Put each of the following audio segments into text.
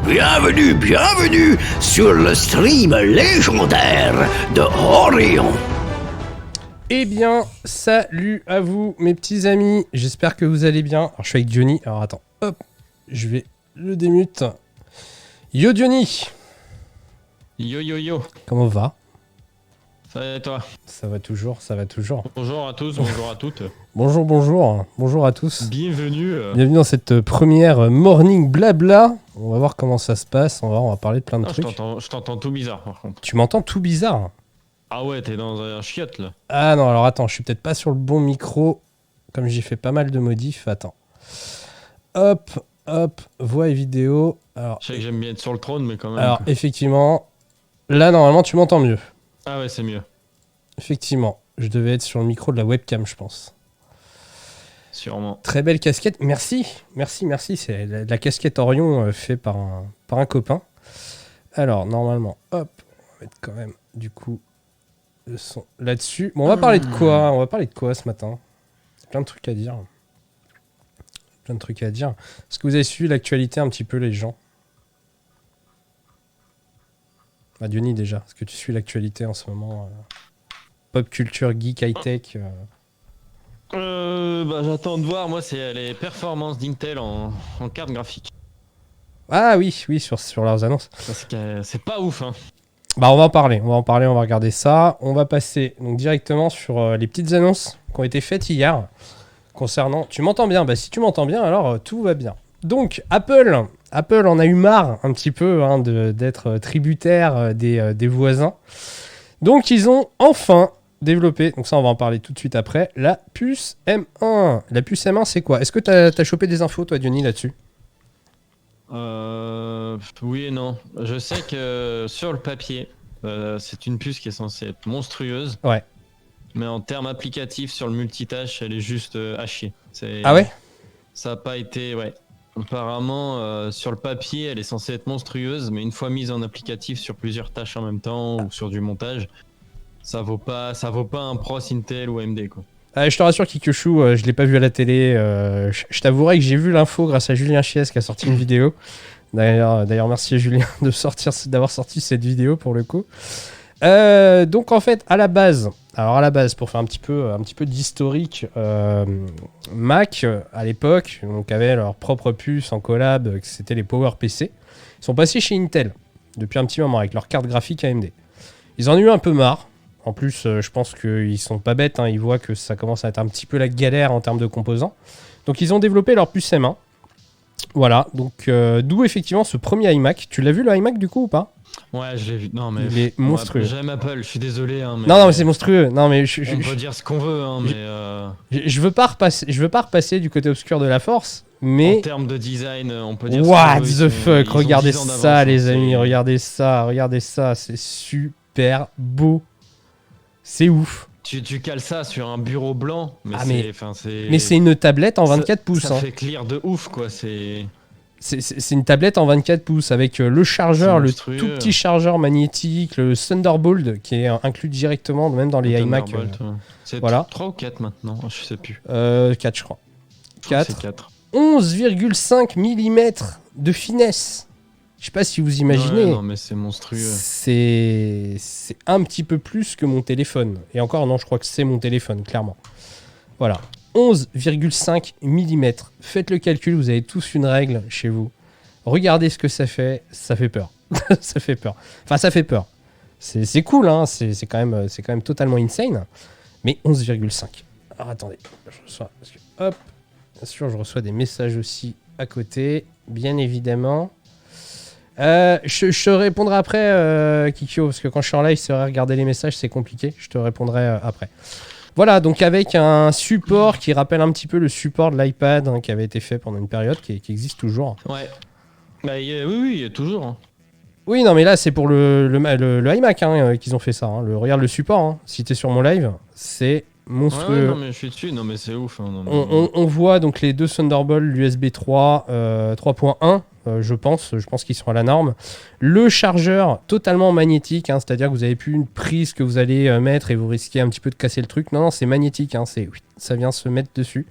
Bienvenue sur le stream légendaire de Orion. Eh bien, salut à vous mes petits amis, j'espère que vous allez bien. Alors je suis avec Johnny, alors attends, hop, je vais le démute. Yo Johnny. Yo yo yo. Comment va? Ça va et toi? Ça va toujours, ça va toujours. Bonjour à tous, bonjour à toutes. Bonjour à tous. Bienvenue. Bienvenue dans cette première morning blabla. On va voir comment ça se passe, on va parler de plein de trucs. Je t'entends tout bizarre par contre. Tu m'entends tout bizarre? Ah ouais, t'es dans un chiotte là. Ah non, alors attends, je suis peut-être pas sur le bon micro. Comme j'ai fait pas mal de modifs, attends. Hop, voix et vidéo. Alors, Je sais que j'aime bien être sur le trône, mais quand même. alors effectivement, là normalement tu m'entends mieux. Ah ouais, c'est mieux. Effectivement, je devais être sur le micro de la webcam, je pense. Sûrement. Très belle casquette, merci. C'est la casquette Orion fait par un copain. Alors normalement, hop, on va mettre quand même du coup le son là-dessus. Bon, on va parler de quoi? On va parler de quoi ce matin? Plein de trucs à dire. Est-ce que vous avez suivi l'actualité un petit peu, les gens? Bah, Diony, déjà, est-ce que tu suis l'actualité en ce moment? Pop culture, geek, high-tech Bah j'attends de voir, moi c'est les performances d'Intel en carte graphique. Ah oui, sur leurs annonces. Parce que c'est pas ouf, hein. Bah on va en parler, on va regarder ça. On va passer donc directement sur les petites annonces qui ont été faites hier concernant... Tu m'entends bien? Bah si tu m'entends bien, alors tout va bien. Donc Apple en a eu marre un petit peu hein, d'être tributaire des voisins. Donc ils ont enfin développé, donc ça on va en parler tout de suite après, la puce M1. La puce M1 c'est quoi? Est-ce que t'as chopé des infos toi Diony là-dessus? Oui et non. Je sais que sur le papier, c'est une puce qui est censée être monstrueuse. Ouais. Mais en termes applicatifs, sur le multitâche, elle est juste à chier. Ah ouais? Ça n'a pas été... Ouais. Apparemment, sur le papier, elle est censée être monstrueuse, mais une fois mise en applicatif sur plusieurs tâches en même temps ou sur du montage, ça vaut pas un Pros Intel ou AMD quoi. Je te rassure Kikyoshu, je l'ai pas vu à la télé. Je t'avouerai que j'ai vu l'info grâce à Julien Chies qui a sorti une vidéo. D'ailleurs, merci à Julien d'avoir sorti cette vidéo pour le coup. Donc en fait, à la base, pour faire un petit peu d'historique, Mac à l'époque, donc avait leur propre puce en collab, c'était les PowerPC. Ils sont passés chez Intel depuis un petit moment avec leur carte graphique AMD. Ils en ont eu un peu marre. En plus, je pense qu'ils sont pas bêtes, hein, ils voient que ça commence à être un petit peu la galère en termes de composants. Donc ils ont développé leur puce M1. Voilà, donc d'où effectivement ce premier iMac. Tu l'as vu le iMac du coup ou pas? Ouais, je l'ai vu. Non mais il est monstrueux. J'aime Apple, je suis désolé. Hein, mais non, mais c'est monstrueux. Non, mais on peut dire ce qu'on veut, hein, mais je veux pas repasser du côté obscur de la force, mais en termes de design, on peut dire. What the fuck? Regardez ça, les amis. Regardez ça. C'est super beau. C'est ouf. Tu cales ça sur un bureau blanc, mais c'est une tablette en 24 pouces. Ça fait clear de ouf, quoi. C'est une tablette en 24 pouces avec le chargeur, le tout petit chargeur magnétique, le Thunderbolt qui est inclus directement même dans les iMac. C'est voilà. 3 ou 4 maintenant, je sais plus. 4 je crois. 4. 11,5 mm de finesse. Je sais pas si vous imaginez. Ouais, non mais c'est monstrueux. C'est un petit peu plus que mon téléphone. Et encore non, je crois que c'est mon téléphone, clairement. Voilà. 11,5 mm. Faites le calcul, vous avez tous une règle chez vous. Regardez ce que ça fait peur. Ça fait peur. Enfin, ça fait peur. C'est cool, hein. C'est quand même totalement insane. Mais 11,5. Alors attendez, je reçois. Hop. Bien sûr, je reçois des messages aussi à côté, bien évidemment. Je te répondrai après, Kikyo, parce que quand je suis en live, c'est vrai, regarder les messages, c'est compliqué. Je te répondrai après. Voilà, donc avec un support qui rappelle un petit peu le support de l'iPad hein, qui avait été fait pendant une période, qui existe toujours. Ouais. Bah, oui, il y a toujours. Hein. Oui, non, mais là, c'est pour le iMac hein, qu'ils ont fait ça. Hein. Regarde le support. Hein. Si t'es sur mon live, c'est monstrueux. Ouais, non, mais je suis dessus. Non, mais c'est ouf. Hein, on voit donc les deux Thunderbolt, l'USB 3, 3.1. Je pense qu'ils sont à la norme. Le chargeur totalement magnétique, hein, c'est-à-dire que vous n'avez plus une prise que vous allez mettre et vous risquez un petit peu de casser le truc. Non, c'est magnétique, hein, ça vient se mettre dessus.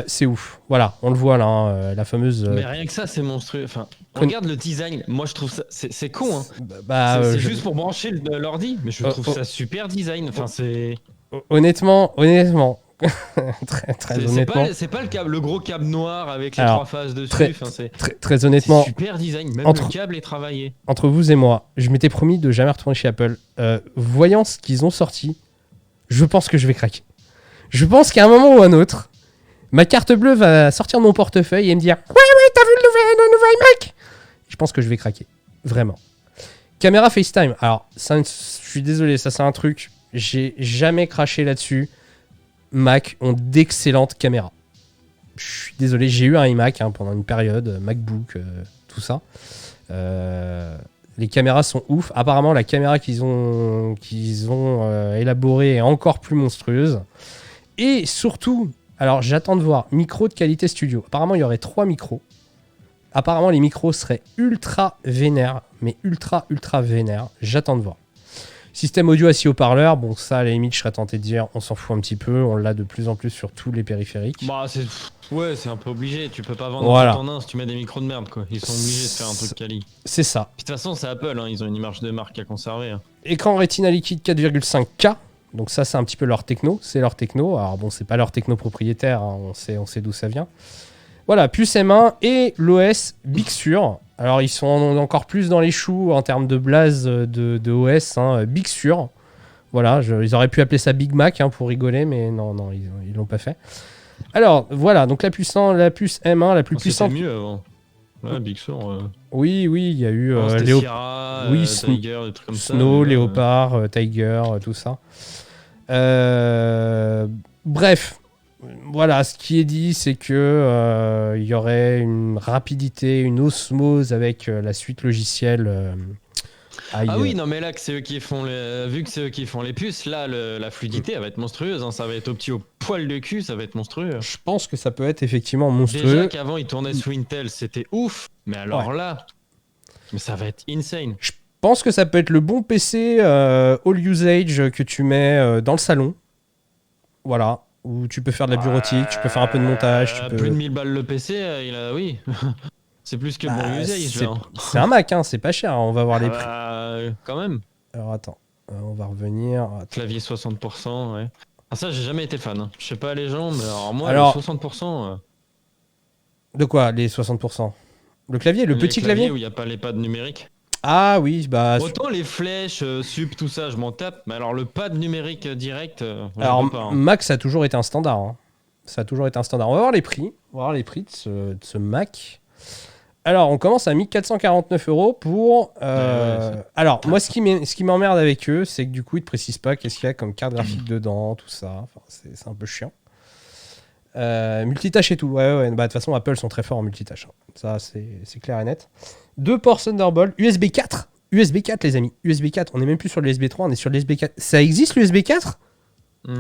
C'est ouf. Voilà, on le voit là, hein, la fameuse. Mais rien que ça, c'est monstrueux. Enfin, regarde le design. Moi, je trouve ça. C'est con, hein. C'est juste pour brancher l'ordi, mais je trouve ça super design. Enfin, c'est. Honnêtement. très honnêtement. C'est pas le câble, le gros câble noir avec les Alors, 3 phases dessus. Très honnêtement. C'est super design. Même le câble est travaillé. Entre vous et moi, je m'étais promis de jamais retourner chez Apple. Voyant ce qu'ils ont sorti, je pense que je vais craquer. Je pense qu'à un moment ou un autre, ma carte bleue va sortir de mon portefeuille et me dire « Ouais, t'as vu le nouveau iMac ?» Je pense que je vais craquer. Vraiment. Caméra FaceTime. Alors, je suis désolé, ça c'est un truc. J'ai jamais craché là-dessus. Mac ont d'excellentes caméras. Je suis désolé, j'ai eu un iMac pendant une période, MacBook, tout ça. Les caméras sont ouf. Apparemment, la caméra qu'ils ont élaborée est encore plus monstrueuse. Et surtout, alors j'attends de voir, micro de qualité studio. Apparemment, il y aurait 3 micros. Apparemment, les micros seraient ultra vénères, mais ultra vénères. J'attends de voir. Système audio assis haut-parleur, bon ça à la limite je serais tenté de dire on s'en fout un petit peu, on l'a de plus en plus sur tous les périphériques. Bah c'est un peu obligé, tu peux pas vendre tout en un si tu mets des micros de merde quoi, ils sont obligés de faire un truc quali. C'est ça. De toute façon c'est Apple, hein, ils ont une image de marque à conserver. Hein. Écran Retina liquide 4,5K, donc ça c'est un petit peu leur techno, alors bon c'est pas leur techno propriétaire, hein, on sait d'où ça vient. Voilà, puce M1 et l'OS Big Sur. Alors, ils sont encore plus dans les choux en termes de blaze de OS, Big Sur. Voilà, ils auraient pu appeler ça Big Mac pour rigoler, mais non, ils l'ont pas fait. Alors, voilà, donc la puce M1, la plus puissante. C'était mieux avant. Ouais, Big Sur. Oui, il y a eu Sierra, oui, Tiger, des trucs comme ça. Snow, Léopard, Tiger, tout ça. Bref. Voilà, ce qui est dit, c'est que il y aurait une rapidité, une osmose avec la suite logicielle. Oui, non, mais là, que c'est eux qui font vu que c'est eux qui font les puces, là, la fluidité, elle va être monstrueuse. Hein, ça va être au petit au poil de cul, ça va être monstrueux. Je pense que ça peut être effectivement monstrueux. Déjà qu'avant, ils tournaient sous Intel, c'était ouf. Mais alors là, mais ça va être insane. Je pense que ça peut être le bon PC all usage que tu mets dans le salon. Voilà. Où tu peux faire de la bureautique, tu peux faire un peu de montage. Plus de 1000 balles le PC, oui. C'est plus que bon usage. C'est un Mac, c'est pas cher. On va voir les prix. Quand même. Alors attends, on va revenir. Clavier 60%, ouais. Ah, ça, j'ai jamais été fan. Hein. Je sais pas les gens, mais alors moi, les 60%. De quoi, les 60%? Le clavier, le petit clavier où il n'y a pas les pads numériques. Ah oui, bah. Autant les flèches, sup, tout ça, je m'en tape. Mais alors le pad numérique direct. Alors, pas, Mac, ça a toujours été un standard. Ça a toujours été un standard. On va voir les prix. On va voir les prix de ce Mac. Alors, on commence à 1449 € pour. Alors, moi, ce qui m'emmerde avec eux, c'est que du coup, ils ne te précisent pas qu'est-ce qu'il y a comme carte graphique dedans, tout ça. Enfin, c'est un peu chiant. Multitâche et tout. Ouais. Bah, de toute façon, Apple sont très forts en multitâche. Ça, c'est clair et net. 2 ports Thunderbolt. USB 4. USB 4, les amis. USB 4. On n'est même plus sur l'USB 3, on est sur l'USB 4. Ça existe, l'USB 4 ? Ouais.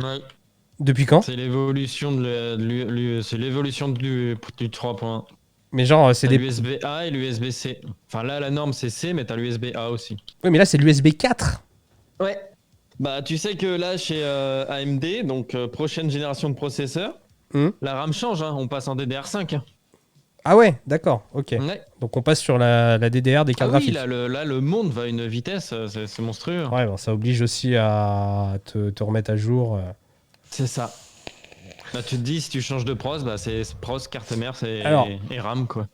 Depuis quand ? C'est l'évolution du 3.1. Mais genre, c'est des. L'USB A et l'USB C. Enfin, là, la norme, c'est C, mais t'as l'USB A aussi. Oui, mais là, c'est l'USB 4. Ouais. Bah, tu sais que là, chez AMD, donc prochaine génération de processeurs, la RAM change, on passe en DDR5. Ah ouais, d'accord, ok. Ouais. Donc on passe sur la DDR des cartes graphiques. Oui, là, le monde va à une vitesse, c'est monstrueux. Ouais, bon, ça oblige aussi à te remettre à jour. C'est ça. Bah, tu te dis, si tu changes de pros, bah, c'est pros, carte mère et RAM, quoi.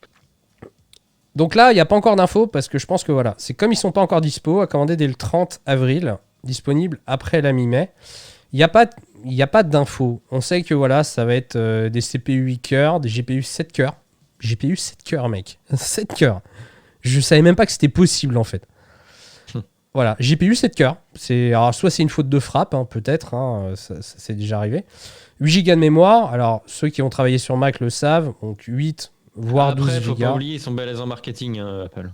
Donc là, il n'y a pas encore d'infos parce que je pense que voilà, c'est comme ils sont pas encore dispo, à commander dès le 30 avril, disponible après la mi-mai. Il n'y a pas d'infos. On sait que voilà, ça va être des CPU 8 cœurs, des GPU 7 cœurs. GPU 7 cœurs, mec. 7 cœurs. Je savais même pas que c'était possible, en fait. Voilà, GPU 7 cœurs. Alors, soit c'est une faute de frappe, peut-être. Ça c'est déjà arrivé. 8 Go de mémoire. Alors, ceux qui ont travaillé sur Mac le savent. Donc, 8, voire 12 Go. Après, faut pas oublier, ils sont balèzes en marketing, Apple.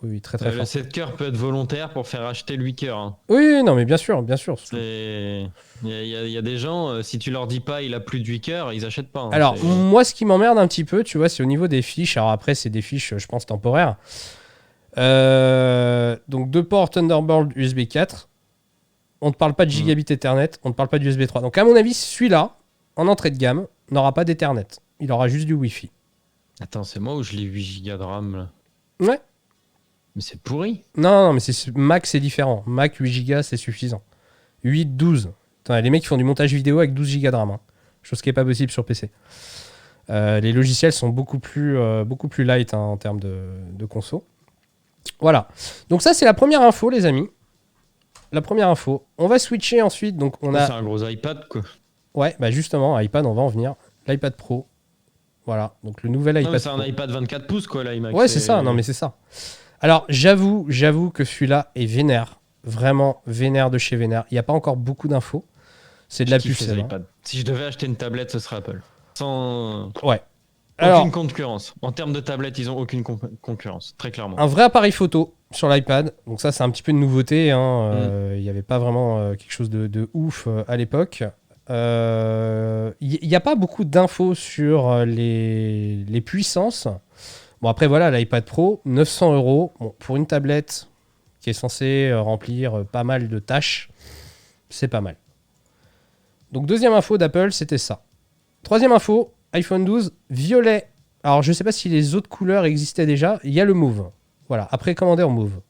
Oui, très très fort. Le 7 cœurs peut être volontaire pour faire acheter le 8 cœurs. Oui, non, mais bien sûr. Il y a des gens, si tu leur dis pas il a plus de 8 cœurs, ils achètent pas. Alors, moi, ce qui m'emmerde un petit peu, tu vois, c'est au niveau des fiches. Alors après, c'est des fiches, je pense, temporaires. Donc, 2 ports Thunderbolt USB 4. On ne parle pas de gigabit Ethernet, on ne parle pas de USB 3. Donc, à mon avis, celui-là, en entrée de gamme, n'aura pas d'Ethernet. Il aura juste du Wi-Fi. Attends, c'est moi ou je l'ai 8 Go de RAM là? Ouais. Mais c'est pourri. Non, mais Mac, c'est différent. Mac, 8 Go, c'est suffisant. 8, 12. Attends, les mecs qui font du montage vidéo avec 12 Go de RAM. Hein. Chose qui n'est pas possible sur PC. Les logiciels sont beaucoup plus light hein, en termes de conso. Voilà. Donc ça, c'est la première info, les amis. La première info. On va switcher ensuite. Donc on a... C'est un gros iPad quoi. Ouais, bah justement, iPad, on va en venir. L'iPad Pro. Voilà. Donc le nouvel Non, iPad mais c'est Pro. un iPad 24 pouces quoi l'iMac. Ouais, c'est ça. Non, mais c'est ça. Alors, j'avoue que celui-là est vénère. Vraiment vénère de chez vénère. Il n'y a pas encore beaucoup d'infos. C'est de la pucelle. Hein. Si je devais acheter une tablette, ce serait Apple. Sans Ouais. aucune Alors, concurrence. En termes de tablette, ils ont aucune concurrence, très clairement. un vrai appareil photo sur l'iPad. Donc ça, c'est un petit peu une nouveauté. Hein. Il n'y avait pas vraiment quelque chose de ouf à l'époque. Il n'y a pas beaucoup d'infos sur les puissances. Bon, après, voilà, l'iPad Pro, 900 €. Bon, pour une tablette qui est censée remplir pas mal de tâches, c'est pas mal. Donc, deuxième info d'Apple, c'était ça. Troisième info, iPhone 12, violet. Alors, je sais pas si les autres couleurs existaient déjà. Il y a le mauve. Voilà, après commandé en mauve.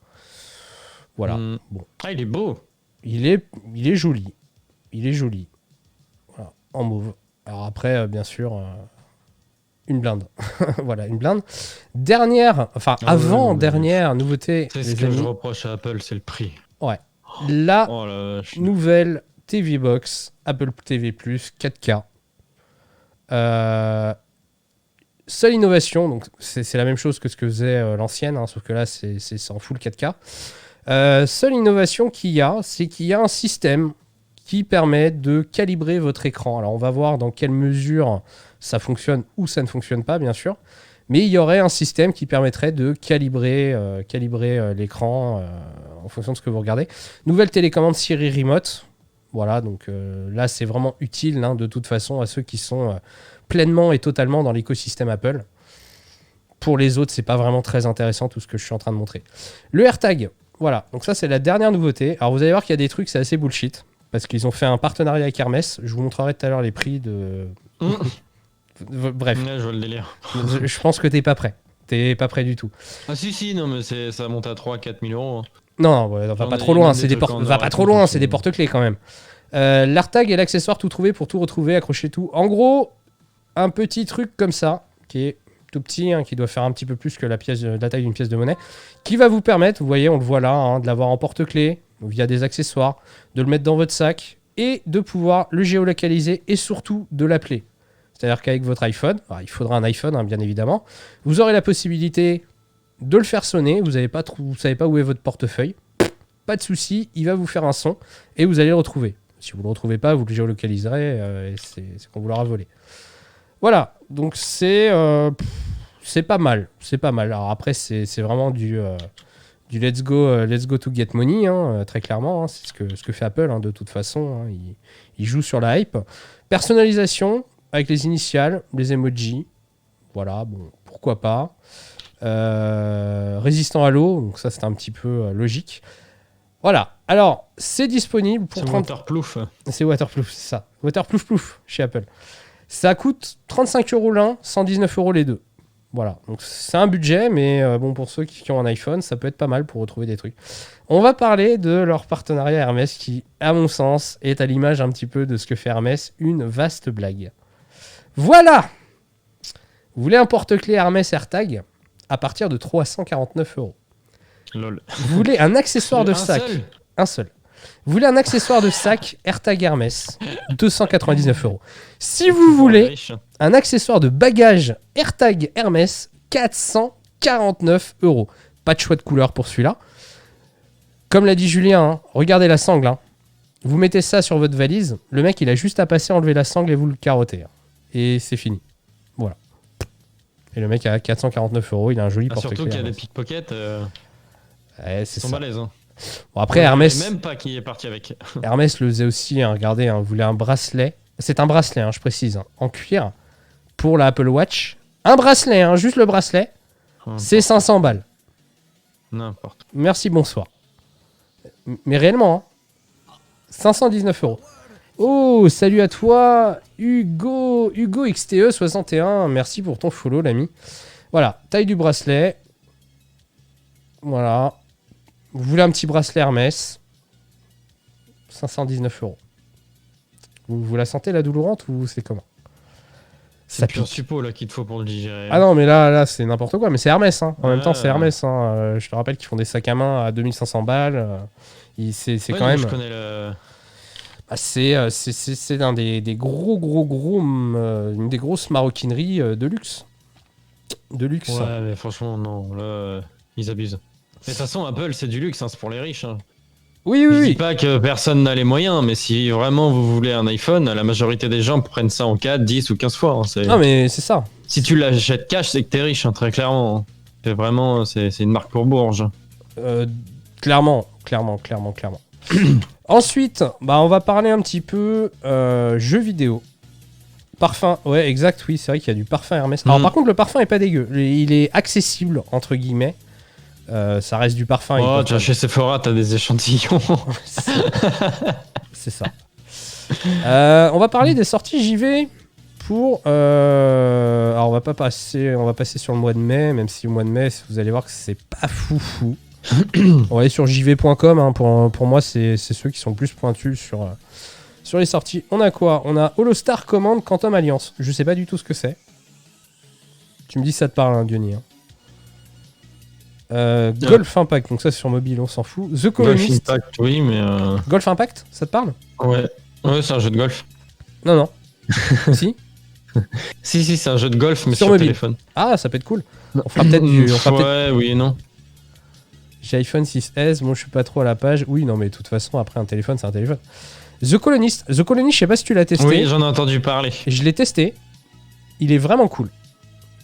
Voilà. Bon. Ah, il est beau. Il est joli. Il est joli. Voilà, en mauve. Alors après, bien sûr, une blinde. Voilà, une blinde. Avant-dernière nouveauté. C'est ce les que amis. je reproche à Apple, c'est le prix. Ouais. La Oh la vache. nouvelle TV Box, Apple TV+, 4K. Seule innovation, donc c'est la même chose que ce que faisait l'ancienne, hein, sauf que là, c'est en full 4K. Seule innovation qu'il y a, c'est qu'il y a un système qui permet de calibrer votre écran. Alors, on va voir dans quelle mesure ça fonctionne ou ça ne fonctionne pas, bien sûr. Mais il y aurait un système qui permettrait de calibrer l'écran en fonction de ce que vous regardez. Nouvelle télécommande Siri Remote. Voilà, donc là, c'est vraiment utile hein, de toute façon à ceux qui sont pleinement et totalement dans l'écosystème Apple. Pour les autres, c'est pas vraiment très intéressant tout ce que je suis en train de montrer. Le AirTag, voilà, donc ça c'est la dernière nouveauté. Alors vous allez voir qu'il y a des trucs, c'est assez bullshit, parce qu'ils ont fait un partenariat avec Hermès. Je vous montrerai tout à l'heure les prix de... Bref. Ouais, je vois le délire. Je pense que t'es pas prêt. T'es pas prêt du tout. Ah si, non mais ça monte à 3-4 000 €. Non, ouais, va pas trop loin, c'est des porte-clés quand même. L'AirTag est l'accessoire tout trouvé pour tout retrouver, accrocher tout. En gros, un petit truc comme ça, qui est tout petit, hein, qui doit faire un petit peu plus que la taille d'une pièce de monnaie, qui va vous permettre, vous voyez, on le voit là, hein, de l'avoir en porte-clés, via des accessoires, de le mettre dans votre sac, et de pouvoir le géolocaliser, et surtout de l'appeler. C'est-à-dire qu'avec votre iPhone, il faudra un iPhone, hein, bien évidemment, vous aurez la possibilité de le faire sonner, vous savez pas où est votre portefeuille, pas de souci, il va vous faire un son, et vous allez le retrouver. Si vous ne le retrouvez pas, vous le géolocaliserez, et c'est qu'on vous l'aura volé. Voilà, donc c'est pas mal, c'est pas mal. Alors après, c'est vraiment du let's go to get money, hein, très clairement. Hein, c'est ce que fait Apple, hein, de toute façon. Hein, il joue sur la hype. Personnalisation avec les initiales, les emojis. Voilà, bon, pourquoi pas. Résistant à l'eau, donc ça c'est un petit peu logique. Voilà, alors c'est disponible pour 30... waterproof. C'est waterproof, c'est ça. Waterproof plouf chez Apple. Ça coûte 35 € l'un, 119 € les deux. Voilà, donc c'est un budget, mais bon, pour ceux qui ont un iPhone, ça peut être pas mal pour retrouver des trucs. On va parler de leur partenariat Hermès qui, à mon sens, est à l'image un petit peu de ce que fait Hermès, une vaste blague. Voilà! Vous voulez un porte-clés Hermès AirTag à partir de 349 €. Lol. Vous voulez un accessoire de sac? Un seul. Vous voulez un accessoire de sac AirTag Hermès, 299 €. Si vous voulez un accessoire de bagage AirTag Hermès, 449 €. Pas de choix de couleur pour celui-là. Comme l'a dit Julien, hein, regardez la sangle. Hein. Vous mettez ça sur votre valise, le mec il a juste à passer, enlever la sangle et vous le carottez. Hein. Et c'est fini. Voilà. Et le mec a 449 €, il a un joli porte-clés. Surtout qu'il y a des pickpockets. Ouais, c'est sont ça. balèzes. Hein. Bon, après, Hermès. Même pas qui est parti avec. Hermès le faisait aussi, hein, regardez, hein, vous voulez un bracelet. C'est un bracelet, hein, je précise, hein, en cuir pour la Apple Watch. Un bracelet, hein, juste le bracelet, c'est 500 balles. N'importe. Merci, bonsoir. Mais réellement, hein, 519 €. Oh, salut à toi, Hugo XTE61. Merci pour ton follow, l'ami. Voilà, taille du bracelet. Voilà. Vous voulez un petit bracelet Hermès. 519 €. Vous la sentez, la doulourante, ou c'est comment? C'est pur suppos là qu'il te faut pour le digérer. Ah non, mais là c'est n'importe quoi. Mais c'est Hermès, hein. En même temps, c'est Ouais. Hermès. Hein. Je te rappelle qu'ils font des sacs à main à 2500 balles. C'est Ouais, quand non, même... Je connais le. Ah, c'est un des gros, une des grosses maroquineries de luxe. De luxe. Ouais, mais franchement, non. Là, ils abusent. Mais de toute façon, Apple, c'est du luxe, hein, c'est pour les riches. Hein. Oui, Je dis oui. pas que personne n'a les moyens, mais si vraiment vous voulez un iPhone, la majorité des gens prennent ça en 4, 10 ou 15 fois. Hein, Non, mais c'est ça. Si tu l'achètes cash, c'est que t'es riche, hein, très clairement. Hein. C'est vraiment, c'est une marque pour Bourges. Clairement. Ensuite, bah, on va parler un petit peu jeux vidéo. Parfum, ouais, exact, oui, c'est vrai qu'il y a du parfum Hermès. Alors, par contre, le parfum est pas dégueu. Il est accessible, entre guillemets. Ça reste du parfum. Oh, tu vas chez Sephora, t'as des échantillons. C'est ça. On va parler des sorties JV pour. Alors, on va passer sur le mois de mai, même si le mois de mai, vous allez voir que c'est pas fou. On va aller sur jv.com. Hein, pour moi, c'est ceux qui sont le plus pointus sur les sorties. On a quoi? On a Holo Star Command Quantum Alliance. Je sais pas du tout ce que c'est. Tu me dis si ça te parle, hein, Diony. Hein. Golf Impact, donc ça c'est sur mobile, on s'en fout. The Colonist. Golf Impact, oui, mais. Golf Impact, ça te parle? Ouais, c'est un jeu de golf. Non. Si. Si, c'est un jeu de golf, mais Sur sur mobile. téléphone. Ah, ça peut être cool. On fera peut-être Ouais, oui et non. J'ai iPhone 6S, moi je suis pas trop à la page. Oui, non, mais de toute façon, après un téléphone, c'est un téléphone. The Colonist, je sais pas si tu l'as testé. Oui, j'en ai entendu parler. Je l'ai testé. Il est vraiment cool.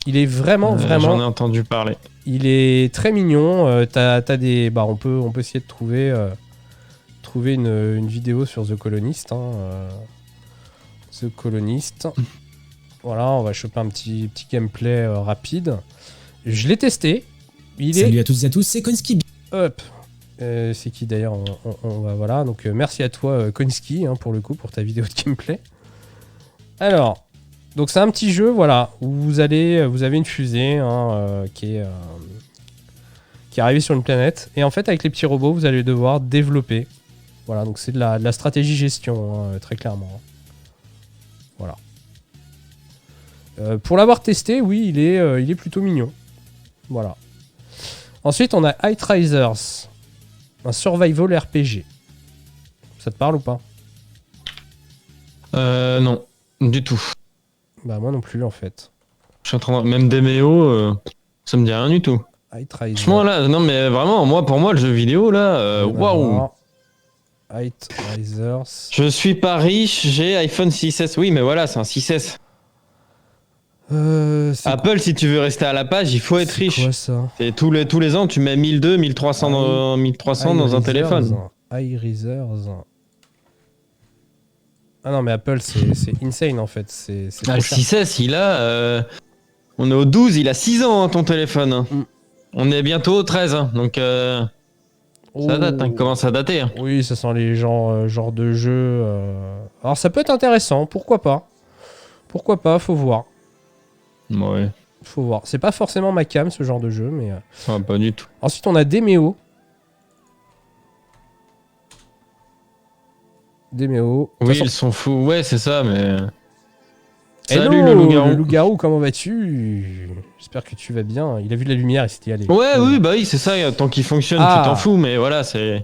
Il est vraiment. J'en ai entendu parler. Il est très mignon. T'as des. Bah, on peut essayer de trouver une vidéo sur The Colonist. Hein, The Colonist. Voilà, on va choper un petit gameplay rapide. Je l'ai testé. Salut à toutes et à tous, c'est Konski. Hop. C'est qui d'ailleurs? On va voilà. Donc merci à toi Konski hein, pour le coup pour ta vidéo de gameplay. Alors. Donc c'est un petit jeu, voilà, où vous avez une fusée hein, qui est arrivée sur une planète. Et en fait, avec les petits robots, vous allez devoir développer. Voilà, donc c'est de la stratégie gestion, hein, très clairement. Voilà. Pour l'avoir testé, oui, il est plutôt mignon. Voilà. Ensuite, on a Outriders, un survival RPG. Ça te parle ou pas? Non, du tout. Bah moi non plus en fait. Je suis en train de... Même Demeo, ça me dit rien du tout. Outriders. Franchement là, non mais vraiment, pour moi le jeu vidéo là, waouh. Outriders. Je suis pas riche, j'ai iPhone 6S, oui mais voilà, c'est un 6S. Apple, si tu veux rester à la page, il faut être riche. C'est quoi ça? Et tous les ans, tu mets 1200, 1300 dans un téléphone. Outriders. Ah non mais Apple c'est insane en fait, c'est Ah, trop le cher. 6S, il a... on est au 12, il a 6 ans hein, ton téléphone. Hein. Mm. On est bientôt au 13, hein, donc ça date, hein, il commence à dater. Hein. Oui, ça sent les genres de jeux. Alors ça peut être intéressant, pourquoi pas? Faut voir. Ouais, Faut voir. C'est pas forcément ma cam ce genre de jeu, mais. ah, pas du tout. Ensuite on a Demeo. Demeo. De toute Oui, façon- ils sont fous, ouais, c'est ça, mais... Hello, Salut le loup-garou. le loup-garou, comment vas-tu? J'espère que tu vas bien. Il a vu de la lumière, il s'est dit allez. Ouais, oui, bah oui, c'est ça, tant qu'il fonctionne, Ah. tu t'en fous, mais voilà, c'est...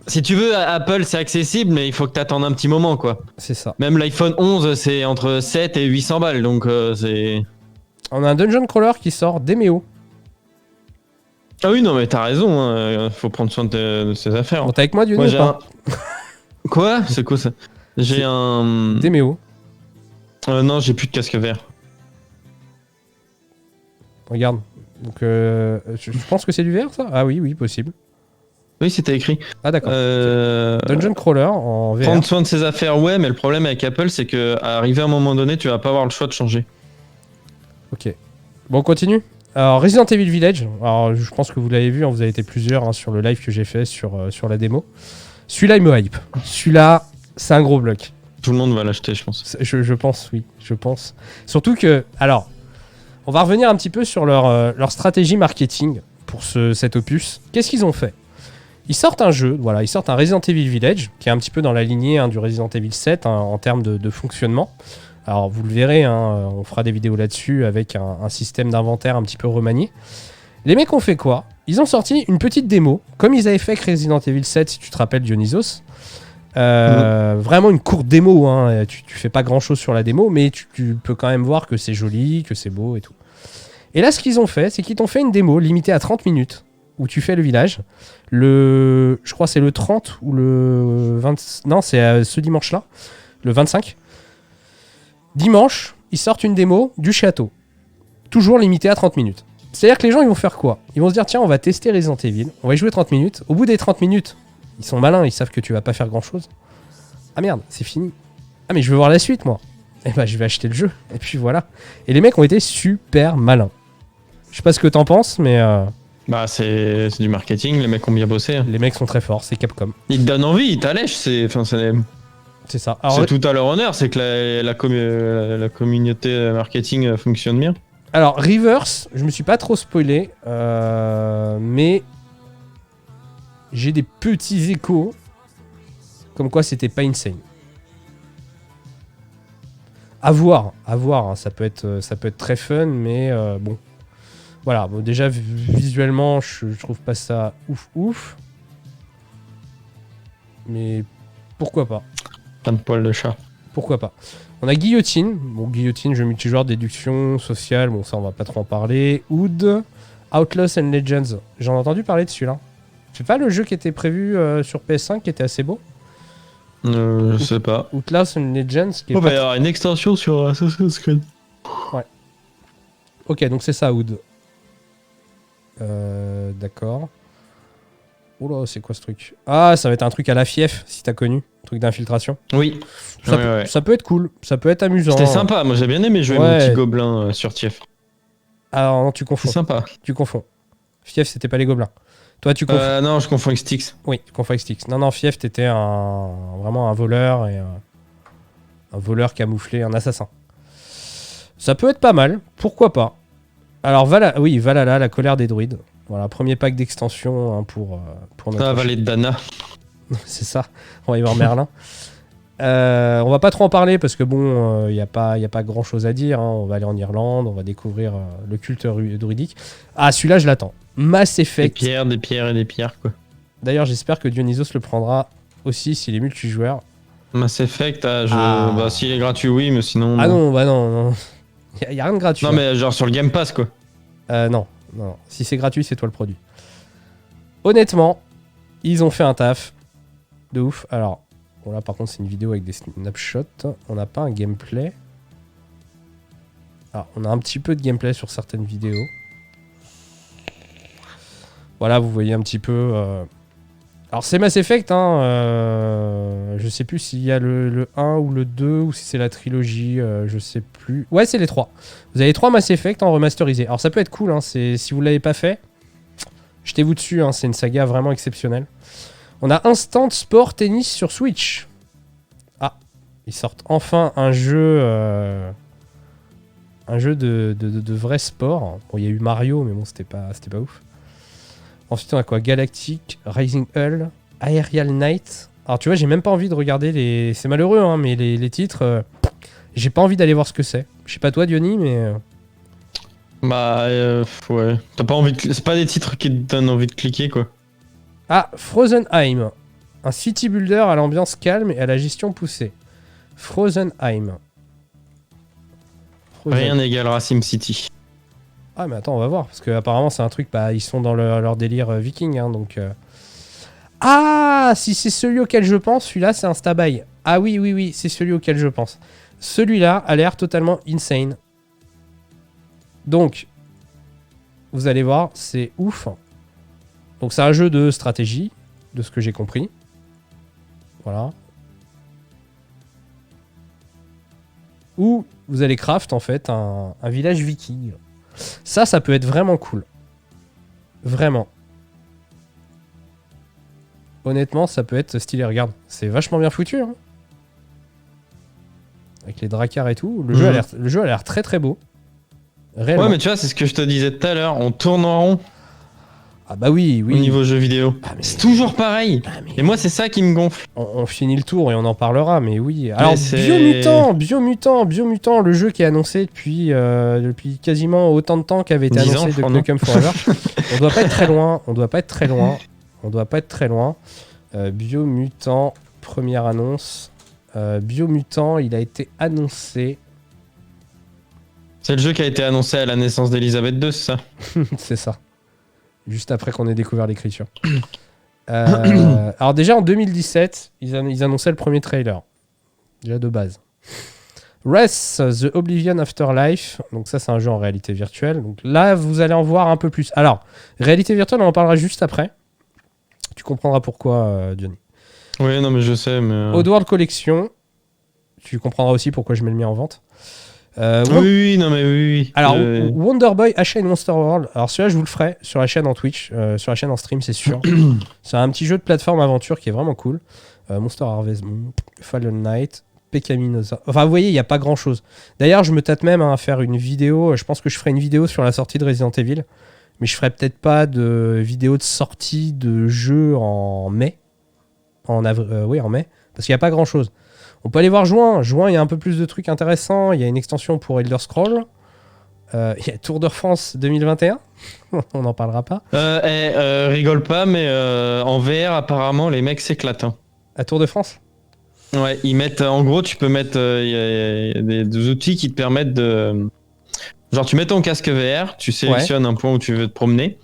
Si tu veux, Apple, c'est accessible, mais il faut que t'attendes un petit moment, quoi. C'est ça. Même l'iPhone 11, c'est entre 7 et 800 balles, donc c'est... On a un dungeon crawler qui sort, Demeo. Ah oui, non, mais t'as raison, hein, faut prendre soin de ses affaires. Bon, t'es avec moi, Dieu Moi, ou j'ai pas? Quoi? C'est quoi ça? J'ai C'est- un... Demeo. Non, j'ai plus de casque vert. Regarde. Donc, je pense que c'est du vert, ça? Ah oui, possible. Oui, c'était écrit. Ah d'accord. Dungeon crawler en VR. Prendre soin de ses affaires, ouais, mais le problème avec Apple, c'est que à arriver à un moment donné, tu vas pas avoir le choix de changer. Ok. Bon, on continue. Alors, Resident Evil Village. Alors, je pense que vous l'avez vu, hein, vous avez été plusieurs hein, sur le live que j'ai fait sur la démo. Celui-là, il me hype. Celui-là, c'est un gros bloc. Tout le monde va l'acheter, je pense. Je pense, oui, je pense. Surtout que, alors, on va revenir un petit peu sur leur stratégie marketing pour cet opus. Qu'est-ce qu'ils ont fait? Ils sortent un jeu, voilà, ils sortent un Resident Evil Village, qui est un petit peu dans la lignée du Resident Evil 7 en termes de fonctionnement. Alors, vous le verrez, on fera des vidéos là-dessus avec un système d'inventaire un petit peu remanié. Les mecs ont fait quoi? Ils ont sorti une petite démo, comme ils avaient fait avec Resident Evil 7, si tu te rappelles, Dionysos. Vraiment une courte démo, hein. Tu fais pas grand chose sur la démo, mais tu peux quand même voir que c'est joli, que c'est beau et tout. Et là, ce qu'ils ont fait, c'est qu'ils t'ont fait une démo limitée à 30 minutes où tu fais le village. Je crois que c'est le 30 ou le 20. Non, c'est ce dimanche-là, le 25. Dimanche, ils sortent une démo du château, toujours limitée à 30 minutes. C'est-à-dire que les gens, ils vont faire quoi? Ils vont se dire, tiens, on va tester Resident Evil, on va y jouer 30 minutes. Au bout des 30 minutes, ils sont malins, ils savent que tu vas pas faire grand-chose. Ah merde, c'est fini. Ah mais je veux voir la suite, moi. Eh ben, je vais acheter le jeu. Et puis voilà. Et les mecs ont été super malins. Je sais pas ce que t'en penses, mais... Bah, c'est du marketing, les mecs ont bien bossé. Les mecs sont très forts, c'est Capcom. Ils te donnent envie, ils t'allèchent, c'est ça. Alors, c'est tout à leur honneur, c'est que la communauté marketing fonctionne bien. Alors, Reverse, je me suis pas trop spoilé, mais j'ai des petits échos comme quoi c'était pas insane. À voir, hein, ça peut être très fun, mais bon. Voilà, bon, déjà visuellement, je trouve pas ça ouf. Mais pourquoi pas? Plein de poils de chat. Pourquoi pas? On a Guillotine. Bon, Guillotine, jeu multijoueur, déduction, social. Bon, ça, on va pas trop en parler. Oud, Outlaws and Legends. J'en ai entendu parler de celui-là. C'est pas le jeu qui était prévu sur PS5 qui était assez beau? Je sais pas. Outlaws and Legends. Qui est va y avoir une extension sur Assassin's Creed. Ouais. Ok, donc c'est ça, Oud. D'accord. Oh là, c'est quoi ce truc? Ah, ça va être un truc à la Fief, si t'as connu. Un truc d'infiltration. Oui. Ça peut être cool, ça peut être amusant. C'était sympa, moi j'ai bien aimé jouer mon petit gobelin sur Tief. Alors non, tu confonds. C'est sympa. Tu confonds. Fief, c'était pas les gobelins. Toi, tu confonds. Non, je confonds avec Styx. Oui, tu confonds avec Styx. Non, Fief, t'étais vraiment un voleur et un voleur camouflé, un assassin. Ça peut être pas mal, pourquoi pas. Alors Valhalla, la colère des druides. Voilà, premier pack d'extension pour notre... Ah, Vallée de Dana. C'est ça, on va y voir Merlin. On va pas trop en parler parce que bon, y a pas grand chose à dire, hein. On va aller en Irlande, on va découvrir le culte druidique. Ah, celui-là, je l'attends. Mass Effect. Des pierres et des pierres, quoi. D'ailleurs, j'espère que Dionysos le prendra aussi s'il est multijoueur. Mass Effect, bah, s'il est gratuit, oui, mais sinon. Ah non, bah non. Y a rien de gratuit. Non, mais genre sur le Game Pass, quoi. Non. Si c'est gratuit, c'est toi le produit. Honnêtement, ils ont fait un taf de ouf. Alors, bon là par contre, c'est une vidéo avec des snapshots. On n'a pas un gameplay. Alors, on a un petit peu de gameplay sur certaines vidéos. Voilà, vous voyez un petit peu... Alors, c'est Mass Effect, hein. Je sais plus s'il y a le 1 ou le 2 ou si c'est la trilogie, je sais plus. Ouais, c'est les 3. Vous avez 3 Mass Effect en remasterisé. Alors, ça peut être cool, hein. Si vous l'avez pas fait, jetez-vous dessus, hein. C'est une saga vraiment exceptionnelle. On a Instant Sport Tennis sur Switch. Ah, ils sortent enfin un jeu de vrai sport. Bon, il y a eu Mario, mais bon, c'était pas ouf. Ensuite, on a quoi? Galactic, Rising Hull, Aerial Knight. Alors, tu vois, j'ai même pas envie de regarder les... C'est malheureux, hein, mais les titres... j'ai pas envie d'aller voir ce que c'est. Je sais pas toi, Diony, mais... Bah, ouais. T'as pas envie de... C'est pas des titres qui te donnent envie de cliquer, quoi. Ah, Frozenheim. Un city builder à l'ambiance calme et à la gestion poussée. Frozenheim. Rien n'égalera SimCity. Ah mais attends, on va voir, parce que apparemment c'est un truc, bah ils sont dans leur délire viking, hein, donc... Ah, si c'est celui auquel je pense, celui-là c'est un Stabai. Ah oui, c'est celui auquel je pense. Celui-là a l'air totalement insane. Donc, vous allez voir, c'est ouf. Donc c'est un jeu de stratégie, de ce que j'ai compris. Voilà. Où vous allez craft en fait un village viking. Ça peut être vraiment cool. Vraiment. Honnêtement, ça peut être stylé. Regarde, c'est vachement bien foutu. Hein. avec les dracars et tout. Le jeu a l'air très très beau. Réellement. Ouais, mais tu vois, c'est ce que je te disais tout à l'heure. On tourne en rond Ah bah oui. au niveau jeu vidéo. Ah, mais- C'est toujours pareil. mais- Et moi, c'est ça qui me gonfle. On finit le tour et on en parlera, mais oui. Alors, c'est- Biomutant, le jeu qui est annoncé depuis quasiment autant de temps qu'avait été 10 annoncé ans, de je crois, non Knuckles Forever. On doit pas être très loin. Biomutant, première annonce. Biomutant, il a été annoncé. C'est le jeu qui a été annoncé à la naissance d'Elisabeth II, c'est ça? C'est ça. Juste après qu'on ait découvert l'écriture. Alors déjà en 2017, ils annonçaient le premier trailer. Déjà de base. Wrath, The Oblivion Afterlife. Donc ça c'est un jeu en réalité virtuelle. Donc là vous allez en voir un peu plus. Alors, réalité virtuelle on en parlera juste après. Tu comprendras pourquoi, Johnny. Oui, non, mais je sais, mais. Oddworld Collection. Tu comprendras aussi pourquoi je mets le mien en vente. Oui, non, mais oui. Alors, Wonder Boy Ashen Monster World. Alors, celui-là, je vous le ferai sur la chaîne en Twitch, sur la chaîne en stream, c'est sûr. C'est un petit jeu de plateforme aventure qui est vraiment cool. Monster Harvest Moon, Fallen Knight, Pecaminosa. Enfin, vous voyez, il n'y a pas grand-chose. D'ailleurs, je me tâte même à faire une vidéo. Je pense que je ferai une vidéo sur la sortie de Resident Evil. Mais je ferai peut-être pas de vidéo de sortie de jeu en mai. Oui, en mai. Parce qu'il n'y a pas grand-chose. On peut aller voir Juin. Juin, il y a un peu plus de trucs intéressants. Il y a une extension pour Elder Scrolls. Il y a Tour de France 2021. On n'en parlera pas. Rigole pas, mais en VR, apparemment, les mecs s'éclatent. Hein. À Tour de France. Ouais, ils mettent. En gros, tu peux mettre. Il y a des outils qui te permettent de. Genre, tu mets ton casque VR, tu sélectionnes un point où tu veux te promener,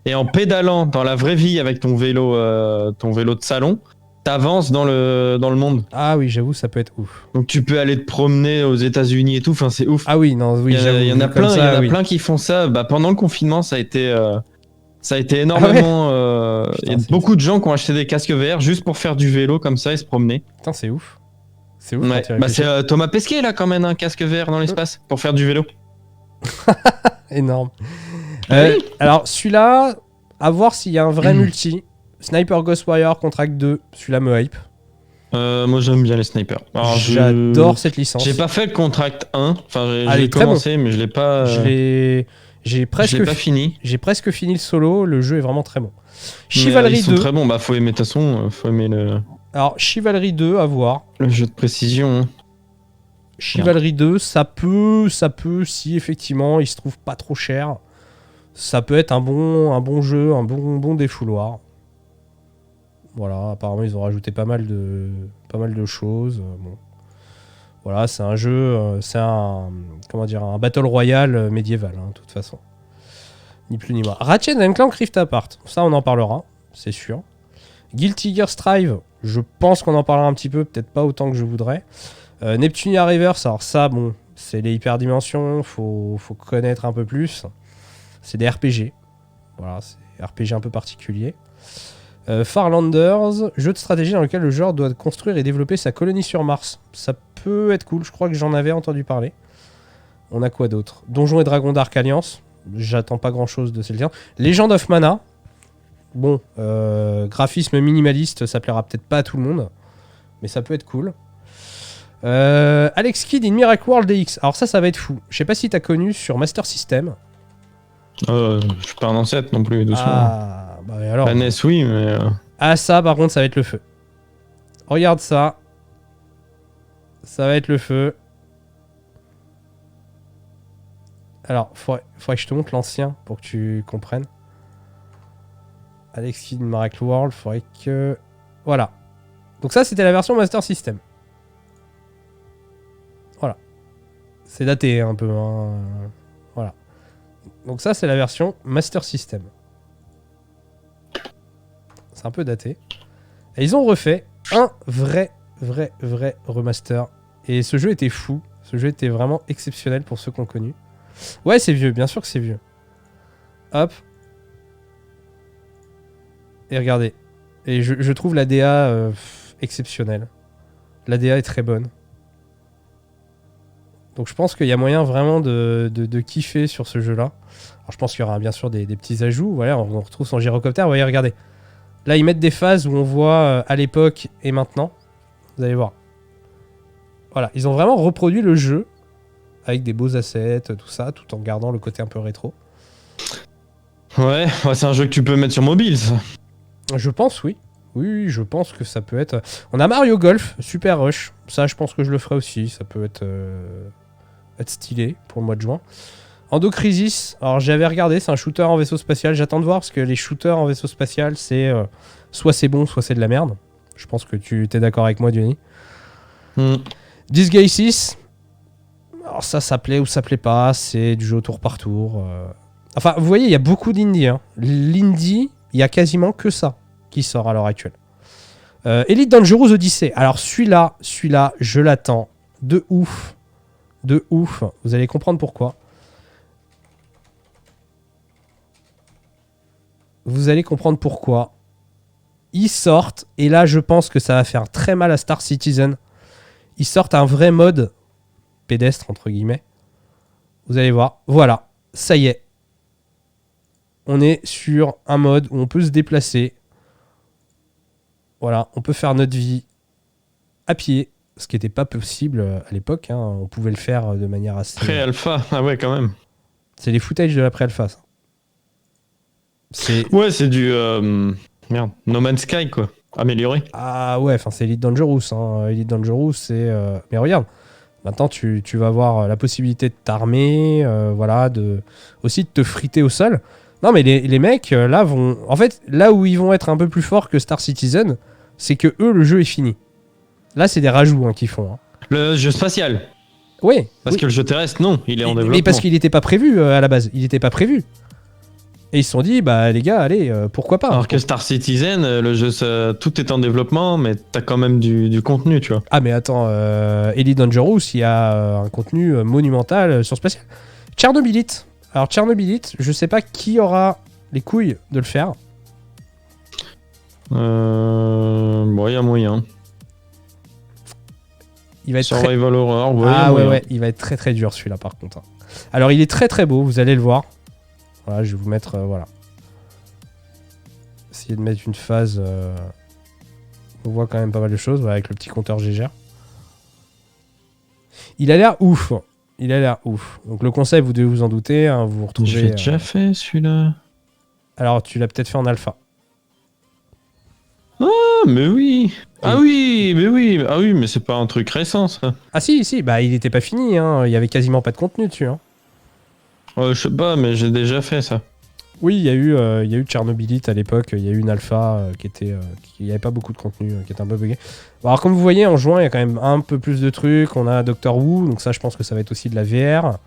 et en pédalant dans la vraie vie avec ton vélo de salon, t'avances dans le monde. Ah oui, j'avoue, ça peut être ouf. Donc tu peux aller te promener aux États-Unis et tout. Enfin, c'est ouf. Ah oui, non, oui, il y en a plein qui font ça. Bah, pendant le confinement, ça a été énormément. Il y a beaucoup de gens qui ont acheté des casques VR juste pour faire du vélo comme ça et se promener. Putain, c'est ouf. C'est ouf. Ouais. Bah, c'est Thomas Pesquet là, quand même, un casque VR dans l'espace pour faire du vélo. Énorme. Oui. Alors, celui-là, à voir s'il y a un vrai multi. Sniper Ghostwire Contract 2, celui-là me hype. Moi j'aime bien les snipers. Alors, j'adore cette licence. J'ai pas fait le Contract 1, enfin j'ai très commencé mais je l'ai pas. J'ai presque pas fini. J'ai presque fini le solo, le jeu est vraiment très bon. Mais, Chivalry ils sont 2. très bons, bah faut aimer de toute façon, faut aimer Alors Chivalry 2 à voir. le jeu de précision. Hein. Chivalry 2, ça peut si effectivement il se trouve pas trop cher. Ça peut être un bon jeu, un bon défouloir. Voilà, apparemment ils ont rajouté pas mal de choses. Bon. Voilà, c'est un jeu, c'est un battle royale médiéval, hein, de toute façon. Ni plus ni moins. Ratchet & Clank Rift Apart, ça on en parlera, c'est sûr. Guilty Gear Strive, je pense qu'on en parlera un petit peu, peut-être pas autant que je voudrais. Neptunia Reverse, alors ça, bon, c'est les hyperdimensions, faut connaître un peu plus. C'est des RPG. Voilà, c'est des RPG un peu particuliers. Farlanders, jeu de stratégie dans lequel le joueur doit construire et développer sa colonie sur Mars. Ça peut être cool, je crois que j'en avais entendu parler. On a quoi d'autre? Donjons et Dragons Dark Alliance, j'attends pas grand chose de celle-ci. Legend of Mana, bon, graphisme minimaliste, ça plaira peut-être pas à tout le monde, mais ça peut être cool. Alex Kidd in Miracle World DX, alors ça va être fou. Je sais pas si t'as connu sur Master System. Je suis pas un ancêtre non plus, doucement. Ah, bah alors. La NES, oui, mais. Ah, ça, par contre, ça va être le feu. Regarde ça. Ça va être le feu. Alors, faudrait que je te montre l'ancien pour que tu comprennes. Alex Kidd Miracle World, faudrait que. Voilà. Donc, ça, c'était la version Master System. Voilà. C'est daté un peu. Hein. Voilà. Donc, ça, c'est la version Master System. C'est un peu daté. Et ils ont refait un vrai remaster. Et ce jeu était fou. Ce jeu était vraiment exceptionnel pour ceux qui ont connu. Ouais, c'est vieux, bien sûr que c'est vieux. Hop. Et regardez. Et je trouve la DA exceptionnelle. La DA est très bonne. Donc je pense qu'il y a moyen vraiment de kiffer sur ce jeu-là. Alors je pense qu'il y aura bien sûr des petits ajouts. Voilà, on retrouve son gyrocoptère. Vous voyez, regardez. Là, ils mettent des phases où on voit à l'époque et maintenant. Vous allez voir. Voilà, ils ont vraiment reproduit le jeu avec des beaux assets, tout ça, tout en gardant le côté un peu rétro. Ouais, c'est un jeu que tu peux mettre sur mobile, ça. Je pense, oui. Oui, je pense que ça peut être... On a Mario Golf, Super Rush. Ça, je pense que je le ferai aussi. Ça peut être stylé pour le mois de juin. Endocrisis, alors j'avais regardé, c'est un shooter en vaisseau spatial. J'attends de voir parce que les shooters en vaisseau spatial, c'est soit c'est bon, soit c'est de la merde. Je pense que tu es d'accord avec moi, Diony. Disgaea. Alors ça plaît ou ça plaît pas. C'est du jeu au tour par tour. Enfin, vous voyez, il y a beaucoup d'indie. Hein. L'indie, il y a quasiment que ça qui sort à l'heure actuelle. Elite Dangerous Odyssey. Alors celui-là, je l'attends de ouf. De ouf. Vous allez comprendre pourquoi. Vous allez comprendre pourquoi. Ils sortent, et là je pense que ça va faire très mal à Star Citizen. Ils sortent un vrai mode pédestre, entre guillemets. Vous allez voir. Voilà, ça y est. On est sur un mode où on peut se déplacer. Voilà, on peut faire notre vie à pied, ce qui n'était pas possible à l'époque. Hein. On pouvait le faire de manière assez... Pré-alpha, ah ouais, quand même. C'est les footages de la pré-alpha, ça. Ouais, c'est du... Merde, No Man's Sky, quoi. Amélioré. Ah ouais, enfin c'est Elite Dangerous. Hein. Elite Dangerous, c'est... Mais regarde, maintenant tu vas avoir la possibilité de t'armer, voilà, aussi de te friter au sol. Non mais les mecs, là, vont... En fait, là où ils vont être un peu plus forts que Star Citizen, c'est que eux, le jeu est fini. Là, c'est des rajouts qu'ils font. Hein. Le jeu spatial. Oui. Parce que le jeu terrestre, non, il est en développement. Mais parce qu'il n'était pas prévu à la base. Il n'était pas prévu. Et ils se sont dit, bah les gars, allez, pourquoi pas. Alors que Star Citizen, le jeu, tout est en développement, mais t'as quand même du contenu, tu vois. Ah mais attends, Elite Dangerous, il y a un contenu monumental sur Spatial. Tchernobylite. Alors Tchernobylite, je sais pas qui aura les couilles de le faire. Bon, il y a moyen. Il va être Survival Horror, ouais. Ah ouais, il va être très très dur celui-là par contre. Alors il est très très beau, vous allez le voir. Voilà, je vais vous mettre, voilà. Essayer de mettre une phase. On voit quand même pas mal de choses, voilà, avec le petit compteur GGR. Il a l'air ouf. Il a l'air ouf. Donc le concept, vous devez vous en douter, hein, vous retrouvez. Je l'ai déjà fait celui-là. Alors tu l'as peut-être fait en alpha. Ah mais oui. Ah oui, mais oui. Ah oui, mais c'est pas un truc récent ça. Ah si, bah il était pas fini, hein. Il y avait quasiment pas de contenu dessus. Hein. Je sais pas, mais j'ai déjà fait ça. Oui, il y a eu Tchernobylite à l'époque, il y a eu une alpha qui n'y avait pas beaucoup de contenu, qui était un peu bugué. Bon, alors comme vous voyez, en juin, il y a quand même un peu plus de trucs. On a Doctor Who, donc ça je pense que ça va être aussi de la VR.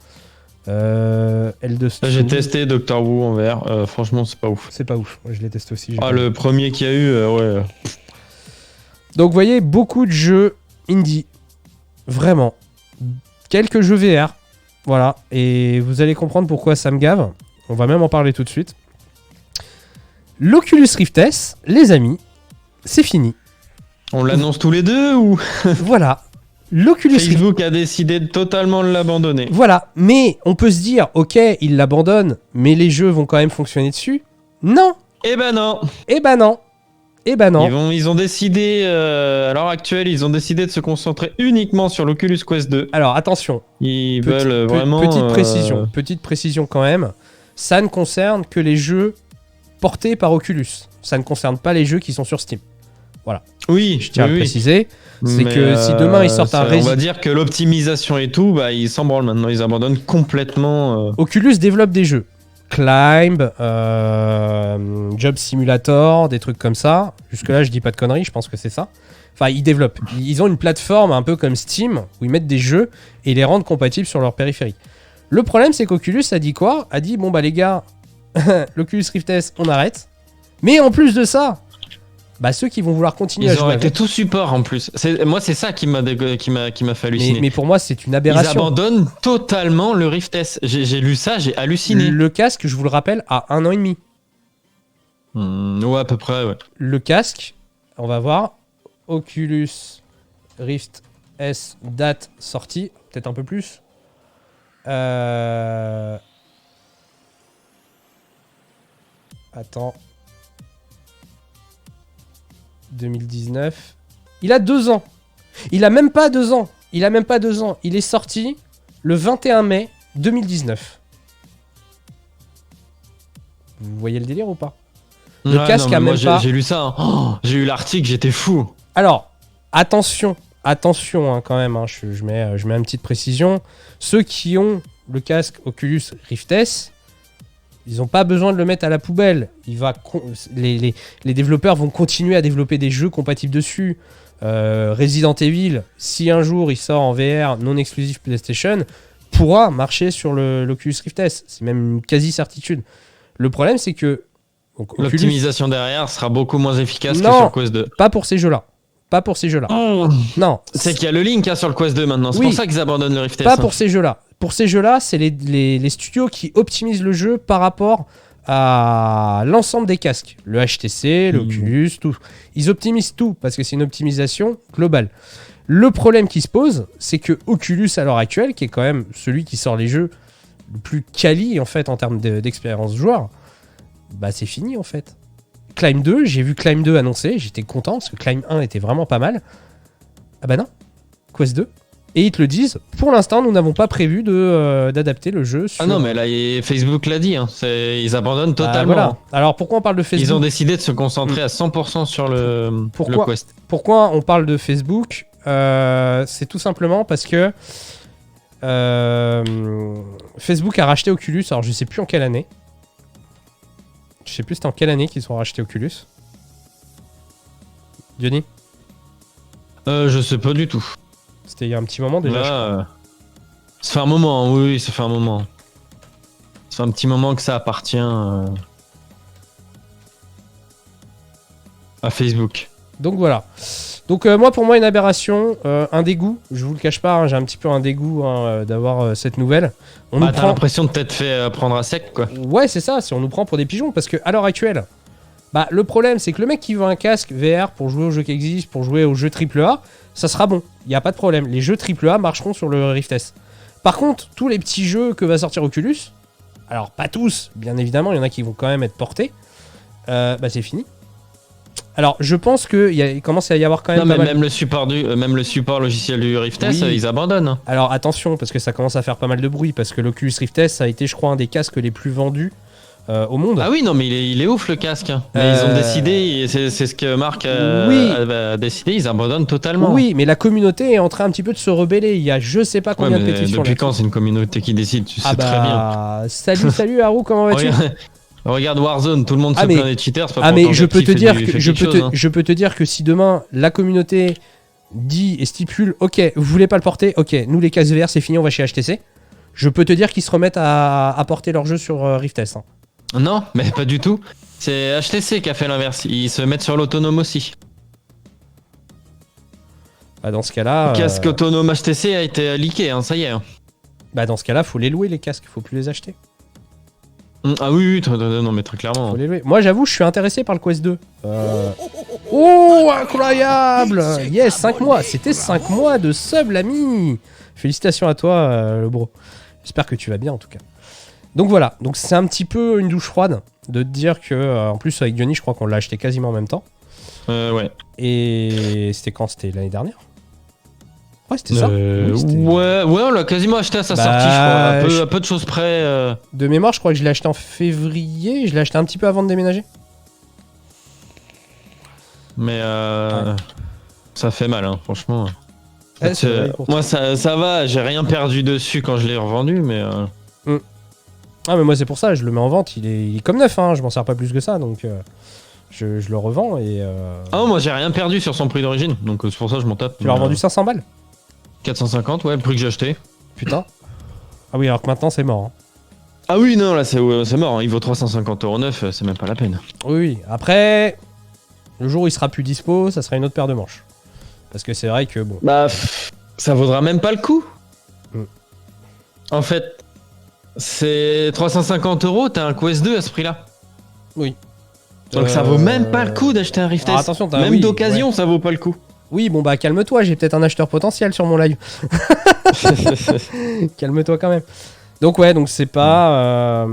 L2 J'ai testé Doctor Who en VR, franchement c'est pas ouf. C'est pas ouf, je l'ai testé aussi. Le premier qu'il y a eu, ouais. Donc vous voyez, beaucoup de jeux indie. Vraiment. Quelques jeux VR. Voilà, et vous allez comprendre pourquoi ça me gave. On va même en parler tout de suite. L'Oculus Rift S, les amis, c'est fini. On l'annonce tous les deux ou Voilà. L'Oculus Rift... Facebook a décidé de totalement l'abandonner. Voilà, mais on peut se dire, ok, il l'abandonne, mais les jeux vont quand même fonctionner dessus. Non. Eh ben non. Eh ben non. Eh ben non. Ils ont décidé, à l'heure actuelle, ils ont décidé de se concentrer uniquement sur l'Oculus Quest 2. Alors attention. Ils veulent vraiment... Petite précision quand même. Ça ne concerne que les jeux portés par Oculus. Ça ne concerne pas les jeux qui sont sur Steam. Voilà. Oui, je tiens à préciser. C'est que si demain ils sortent un On va dire que l'optimisation et tout, bah, ils s'en branlent maintenant. Ils abandonnent complètement... Oculus développe des jeux. Climb, Job Simulator, des trucs comme ça. Jusque-là, je dis pas de conneries, je pense que c'est ça. Enfin, ils développent. Ils ont une plateforme un peu comme Steam, où ils mettent des jeux et les rendent compatibles sur leur périphérie. Le problème, c'est qu'Oculus a dit quoi? A dit, bon bah les gars, l'Oculus Rift S, on arrête. Mais en plus de ça, bah ceux qui vont vouloir continuer à jouer. Ils ont arrêté tout support en plus. Moi, c'est ça qui m'a fait halluciner. Mais pour moi, c'est une aberration. Ils abandonnent totalement le Rift S. J'ai lu ça, j'ai halluciné. Le casque, je vous le rappelle, a 1 an et demi. Ouais, à peu près, ouais. Le casque, on va voir. Oculus Rift S, date sortie, peut-être un peu plus. Attends. 2019. Il a 2 ans. Il a même pas 2 ans. Il a même pas 2 ans. Il est sorti le 21 mai 2019. Vous voyez le délire ou pas? Le casque a même pas... J'ai lu ça. Hein. Oh, j'ai eu l'article, j'étais fou. Alors, attention hein, quand même. Hein, je mets une petite précision. Ceux qui ont le casque Oculus Rift S, ils n'ont pas besoin de le mettre à la poubelle. Les développeurs vont continuer à développer des jeux compatibles dessus. Resident Evil, si un jour il sort en VR non exclusif PlayStation, pourra marcher sur l'Oculus Rift S. C'est même une quasi-certitude. Le problème, c'est que... L'optimisation derrière sera beaucoup moins efficace que Non, sur Quest 2. pas pour ces jeux-là. Pas pour ces jeux-là. Oh, Non. c'est qu'il y a le Link sur le Quest 2 maintenant. C'est Oui. pour ça qu'ils abandonnent le Rift S. Pas pour ces jeux-là. Pour ces jeux-là, c'est les studios qui optimisent le jeu par rapport à l'ensemble des casques. Le HTC, l'Oculus, tout. Ils optimisent tout parce que c'est une optimisation globale. Le problème qui se pose, c'est que Oculus à l'heure actuelle, qui est quand même celui qui sort les jeux le plus quali en fait en termes d'expérience joueur, bah c'est fini en fait. Climb 2, j'ai vu Climb 2 annoncé, j'étais content parce que Climb 1 était vraiment pas mal. Ah bah non, Quest 2. Et ils te le disent, pour l'instant nous n'avons pas prévu d'adapter le jeu sur... Ah non, mais là, Facebook l'a dit, hein. Ils abandonnent totalement. Voilà. Alors pourquoi on parle de Facebook? Ils ont décidé de se concentrer à 100% sur le Quest. Pourquoi on parle de Facebook? C'est tout simplement parce que Facebook a racheté Oculus, alors je sais plus en quelle année. Je sais plus c'était en quelle année qu'ils ont racheté Oculus. Johnny? Je sais pas du tout. C'était il y a un petit moment déjà. Là, ça fait un moment, oui, ça fait un moment. Ça fait un petit moment que ça appartient à Facebook. Donc voilà. Donc pour moi une aberration, un dégoût. Je vous le cache pas, hein, j'ai un petit peu un dégoût d'avoir cette nouvelle. T'as l'impression de t'être fait prendre à sec, quoi. Ouais, c'est ça. Si on nous prend pour des pigeons, parce que à l'heure actuelle, bah le problème c'est que le mec qui veut un casque VR pour jouer aux jeux qui existent, pour jouer aux jeux AAA, ça sera bon. Il y a pas de problème. Les jeux AAA marcheront sur le Rift S. Par contre, tous les petits jeux que va sortir Oculus, alors pas tous, bien évidemment, il y en a qui vont quand même être portés. Bah c'est fini. Alors, je pense qu'il commence à y avoir quand même... Non, mais même le support logiciel du Rift S, Oui. ils abandonnent. Alors, attention, parce que ça commence à faire pas mal de bruit, parce que l'Oculus Rift S a été, je crois, un des casques les plus vendus au monde. Ah oui, non, mais il est ouf le casque. Mais ils ont décidé, c'est ce que Marc a décidé, ils abandonnent totalement. Oui, mais la communauté est en train un petit peu de se rebeller. Il y a je sais pas combien de pétitions. Depuis quand c'est une communauté qui décide, tu sais très bien. Salut Haru, comment vas-tu? Regarde Warzone, tout le monde se plaint des cheaters. Ah mais je peux te dire que si demain la communauté dit et stipule, ok, vous voulez pas le porter, ok, nous les casques VR c'est fini, on va chez HTC. Je peux te dire qu'ils se remettent à porter leur jeu sur Rift S. Hein. Non, mais pas du tout. C'est HTC qui a fait l'inverse. Ils se mettent sur l'autonome aussi. Bah dans ce cas-là... Le casque autonome HTC a été leaké, hein, ça y est. Hein. Bah dans ce cas-là, faut les louer les casques, faut plus les acheter. Ah oui, non mais très clairement. Faut les louer. Moi j'avoue, je suis intéressé par le Quest 2. Oh, incroyable! Yes, 5 mois. C'était 5 mois de sub, l'ami. Félicitations à toi, le bro. J'espère que tu vas bien en tout cas. Donc voilà, donc c'est un petit peu une douche froide de te dire que, en plus avec Johnny, je crois qu'on l'a acheté quasiment en même temps. Ouais. Et c'était quand? C'était l'année dernière? Ouais, c'était ça. Ouais, on l'a quasiment acheté à sa sortie, je crois. À peu de choses près. De mémoire, je crois que je l'ai acheté en février. Je l'ai acheté un petit peu avant de déménager. Mais ça fait mal, hein, franchement. Moi, ça va, j'ai rien perdu dessus quand je l'ai revendu, mais... Ah mais moi c'est pour ça, je le mets en vente, il est comme neuf, hein, je m'en sers pas plus que ça, donc je le revends et... Ah non, moi j'ai rien perdu sur son prix d'origine, donc c'est pour ça que je m'en tape. Tu l'as revendu 500 balles? 450, ouais, le prix que j'ai acheté. Putain. Ah oui, alors que maintenant c'est mort. Hein. Ah oui, non, là c'est mort, hein. Il vaut 350€ neuf, c'est même pas la peine. Oui, après, le jour où il sera plus dispo, ça sera une autre paire de manches. Parce que c'est vrai que bon... Bah, ça vaudra même pas le coup. En fait... C'est 350€, t'as un Quest 2 à ce prix-là. Oui. Donc ça vaut même pas le coup d'acheter un Rift S. Attention, même d'occasion, ça vaut pas le coup. Oui, bon bah calme-toi, j'ai peut-être un acheteur potentiel sur mon live. Calme-toi quand même. Donc ouais, donc c'est pas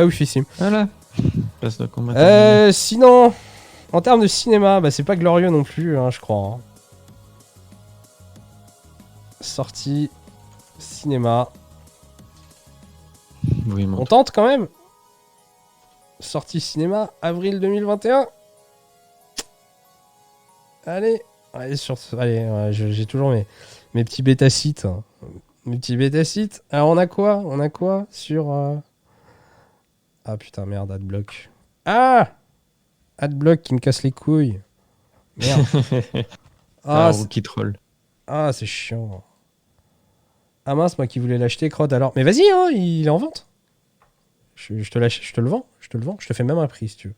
oufissime. Voilà. Place de combat. Sinon, en termes de cinéma, bah c'est pas glorieux non plus, hein, je crois. Hein. sortie cinéma. Oui, On tente quand même. Sortie cinéma, avril 2021. Allez. Allez, ouais, j'ai toujours mes petits bêta-sites. Hein. Mes petits bêta-sites. Alors, on a quoi sur... Ah, putain, merde, Adblock. Ah Adblock qui me casse les couilles. Merde. Qui troll. Ah, c'est chiant. Ah mince, moi qui voulais l'acheter, Crod, alors. Mais vas-y, hein, il est en vente. Je te le vends. Je te fais même un prix, si tu veux.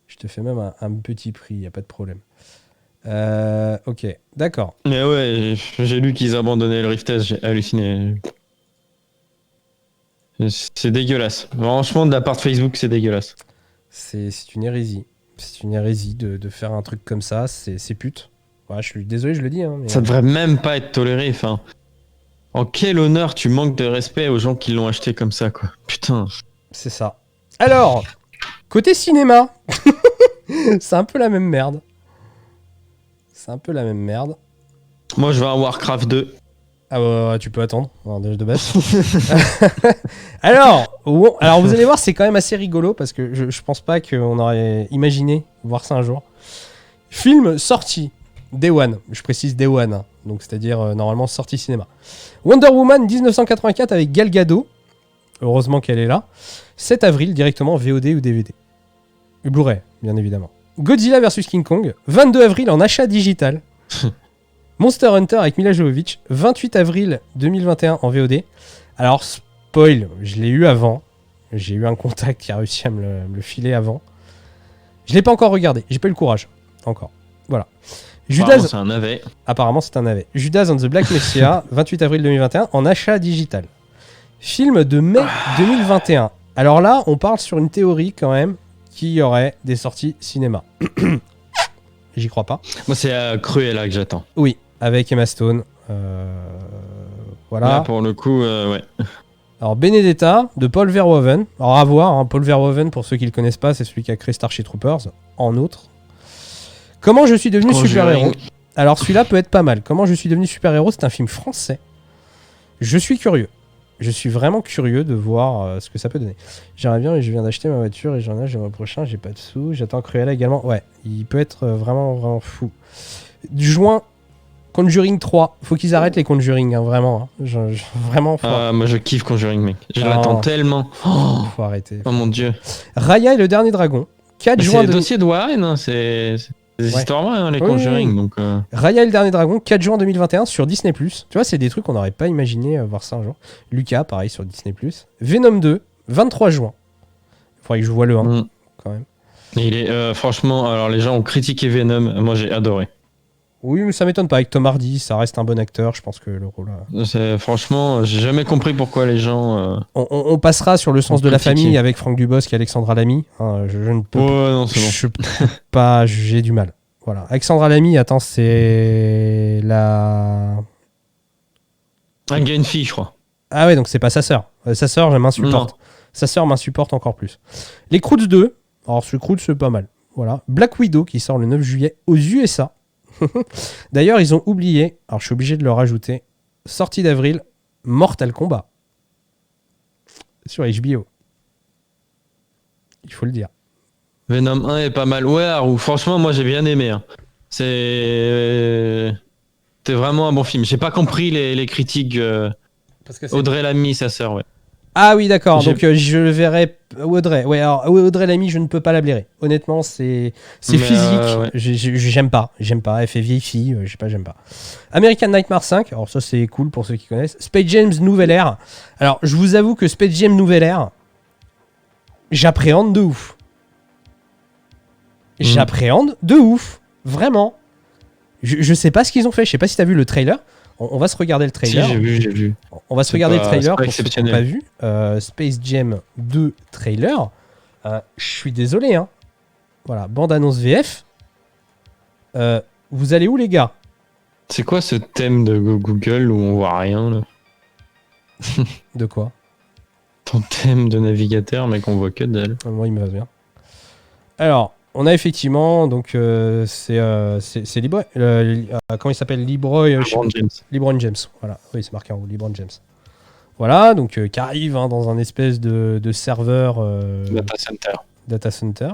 Je te fais même un petit prix, y a pas de problème. Ok, d'accord. Mais ouais, j'ai lu qu'ils abandonnaient le Rift S, j'ai halluciné. C'est dégueulasse. Franchement, de la part de Facebook, c'est dégueulasse. C'est une hérésie. C'est une hérésie de faire un truc comme ça. C'est pute. Ouais, je suis désolé, je le dis. Hein, mais... Ça devrait même pas être toléré. Enfin, en quel honneur tu manques de respect aux gens qui l'ont acheté comme ça, quoi. Putain. C'est ça. Alors, côté cinéma, c'est un peu la même merde. Moi, je vais à Warcraft 2. Ah bah, tu peux attendre, alors, déjà de base. alors, vous allez voir, c'est quand même assez rigolo parce que je pense pas qu'on aurait imaginé voir ça un jour. Film sorti, Day One, je précise Day One, hein, donc c'est-à-dire normalement sortie cinéma. Wonder Woman 1984 avec Gal Gadot, heureusement qu'elle est là. 7 avril, directement VOD ou DVD. Et Blu-ray, bien évidemment. Godzilla vs King Kong, 22 avril en achat digital. Monster Hunter avec Mila Jovovich, 28 avril 2021 en VOD. Alors, spoil, je l'ai eu avant. J'ai eu un contact qui a réussi à me le filer avant. Je l'ai pas encore regardé, j'ai pas eu le courage. Encore. Voilà. Apparemment, c'est un navet. Apparemment, c'est un navet. Judas and the Black Messiah, 28 avril 2021 en achat digital. Film de mai 2021. Alors là, on parle sur une théorie quand même qu'il y aurait des sorties cinéma. J'y crois pas. Moi, c'est Cruella que j'attends. Oui, avec Emma Stone. Voilà. Là, pour le coup, ouais. Alors, Benedetta, de Paul Verhoeven. Alors, à voir, hein, Paul Verhoeven, pour ceux qui le connaissent pas, c'est celui qui a créé Starship Troopers, en outre. Comment je suis devenu super-héros. Alors, celui-là peut être pas mal. Comment je suis devenu super-héros, c'est un film français. Je suis curieux. Je suis vraiment curieux de voir ce que ça peut donner. J'aimerais bien, je viens d'acheter ma voiture et j'en ai le mois prochain, j'ai pas de sous. J'attends Cruella également. Ouais, il peut être vraiment fou. Juin, Conjuring 3. Faut qu'ils arrêtent les Conjuring, hein, vraiment. Hein. Vraiment, faut... moi je kiffe Conjuring, mec. Je l'attends tellement. Faut arrêter. Oh mon dieu. Raya et le dernier dragon. 4 juin. C'est le dossier de Warren, hein. C'est des histoires vraies, hein, les Conjuring. Oui. Donc, Raya et le dernier dragon, 4 juin 2021 sur Disney+. Tu vois, c'est des trucs qu'on n'aurait pas imaginé voir ça un jour. Lucas, pareil, sur Disney+. Venom 2, 23 juin. Il faudrait que je vois le 1, quand même. Et il est, franchement, alors les gens ont critiqué Venom. Moi, j'ai adoré. Oui, mais ça m'étonne pas. Avec Tom Hardy, ça reste un bon acteur. Je pense que le rôle... Franchement, j'ai jamais compris pourquoi les gens... On passera sur Le sens de la famille avec Franck Dubosc et Alexandra Lamy. Hein, je ne peux non, c'est bon. Je peux pas... J'ai du mal. Voilà. Alexandra Lamy, attends, c'est la... Un gars, une fille, je crois. Ah ouais, donc c'est pas sa sœur. Sa sœur, je m'insupporte. Non. Sa sœur m'insupporte encore plus. Les Croods 2. Alors, ce Croods, c'est pas mal. Voilà. Black Widow qui sort le 9 juillet aux USA. D'ailleurs, ils ont oublié, alors je suis obligé de le rajouter, sortie d'avril, Mortal Kombat. Sur HBO. Il faut le dire. Venom 1 est pas mal. Ouais, franchement, moi j'ai bien aimé. Hein. C'était vraiment un bon film. J'ai pas compris les critiques. Parce que Audrey Lamy, sa sœur, ouais. Ah oui, d'accord. Donc je verrai Audrey. Ouais, alors Audrey Lamy, je ne peux pas la blairer. Honnêtement, c'est physique. Ouais. J'aime pas. Elle fait vieille fille. J'aime pas. American Nightmare 5. Alors ça, c'est cool pour ceux qui connaissent. Space Jam Nouvelle Ère. Alors, je vous avoue que Space Jam Nouvelle Ère, j'appréhende de ouf. J'appréhende de ouf. Vraiment. Je sais pas ce qu'ils ont fait. Je sais pas si t'as vu le trailer. On va se regarder le trailer. Si, j'ai vu. On va se regarder le trailer pour ceux qui n'ont pas exceptionnel. vu. Space Jam 2 trailer. Je suis désolé. Hein. Voilà, bande-annonce VF. Vous allez où, les gars? C'est quoi ce thème de Google où on voit rien là? De quoi? Ton thème de navigateur, mec, on voit que dalle. Moi, il me va bien. Alors, on a effectivement, donc c'est Libro, comment il s'appelle, LeBron James. Voilà, oui, c'est marqué en haut, LeBron James. Voilà, donc qui arrive dans un espèce de serveur data center.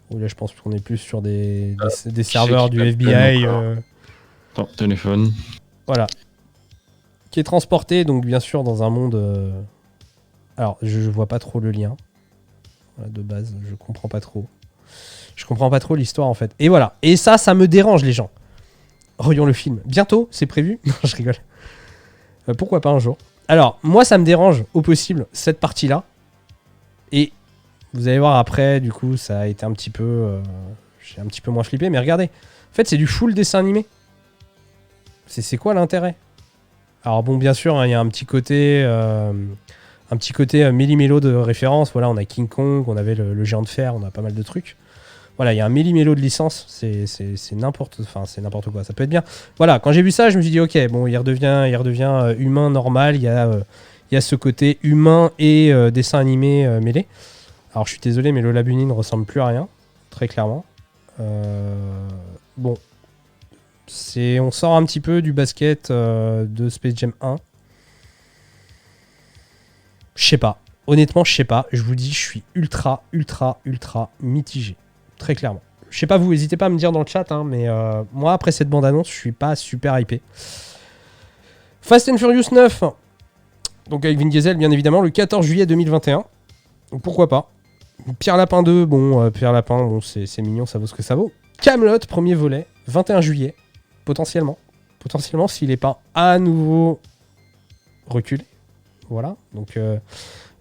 Où là, je pense qu'on est plus sur des serveurs du FBI. Attends, téléphone. Voilà. Qui est transporté, donc bien sûr, dans un monde. Alors, je vois pas trop le lien. Voilà, de base, je comprends pas trop. Je comprends pas trop l'histoire en fait. Et voilà. Et ça me dérange, les gens. Voyons le film. Bientôt, c'est prévu. Non, je rigole. Pourquoi pas un jour. Alors, moi, ça me dérange au possible, cette partie-là. Et vous allez voir après, du coup, ça a été un petit peu... j'ai un petit peu moins flippé, mais regardez. En fait, c'est du full dessin animé. C'est quoi l'intérêt? Alors bon, bien sûr, il y a un petit côté... méli-mélo de référence. Voilà, on a King Kong, on avait le géant de fer, on a pas mal de trucs. Voilà, il y a un méli-mélo de licence, c'est n'importe quoi, ça peut être bien. Voilà, quand j'ai vu ça, je me suis dit, ok, bon, il redevient humain normal, il y a ce côté humain et dessin animé mêlé. Alors, je suis désolé, mais le Labuni ne ressemble plus à rien, très clairement. Bon, on sort un petit peu du basket de Space Jam 1. Je sais pas. Honnêtement, je sais pas. Je vous dis, je suis ultra mitigé. Très clairement. Je sais pas vous, n'hésitez pas à me dire dans le chat, hein, mais moi, après cette bande-annonce, je suis pas super hypé. Fast and Furious 9. Donc avec Vin Diesel, bien évidemment, le 14 juillet 2021. Donc pourquoi pas. Pierre Lapin 2, Pierre Lapin, bon, c'est mignon, ça vaut ce que ça vaut. Kaamelott, premier volet, 21 juillet. Potentiellement, s'il n'est pas à nouveau reculé. Voilà, donc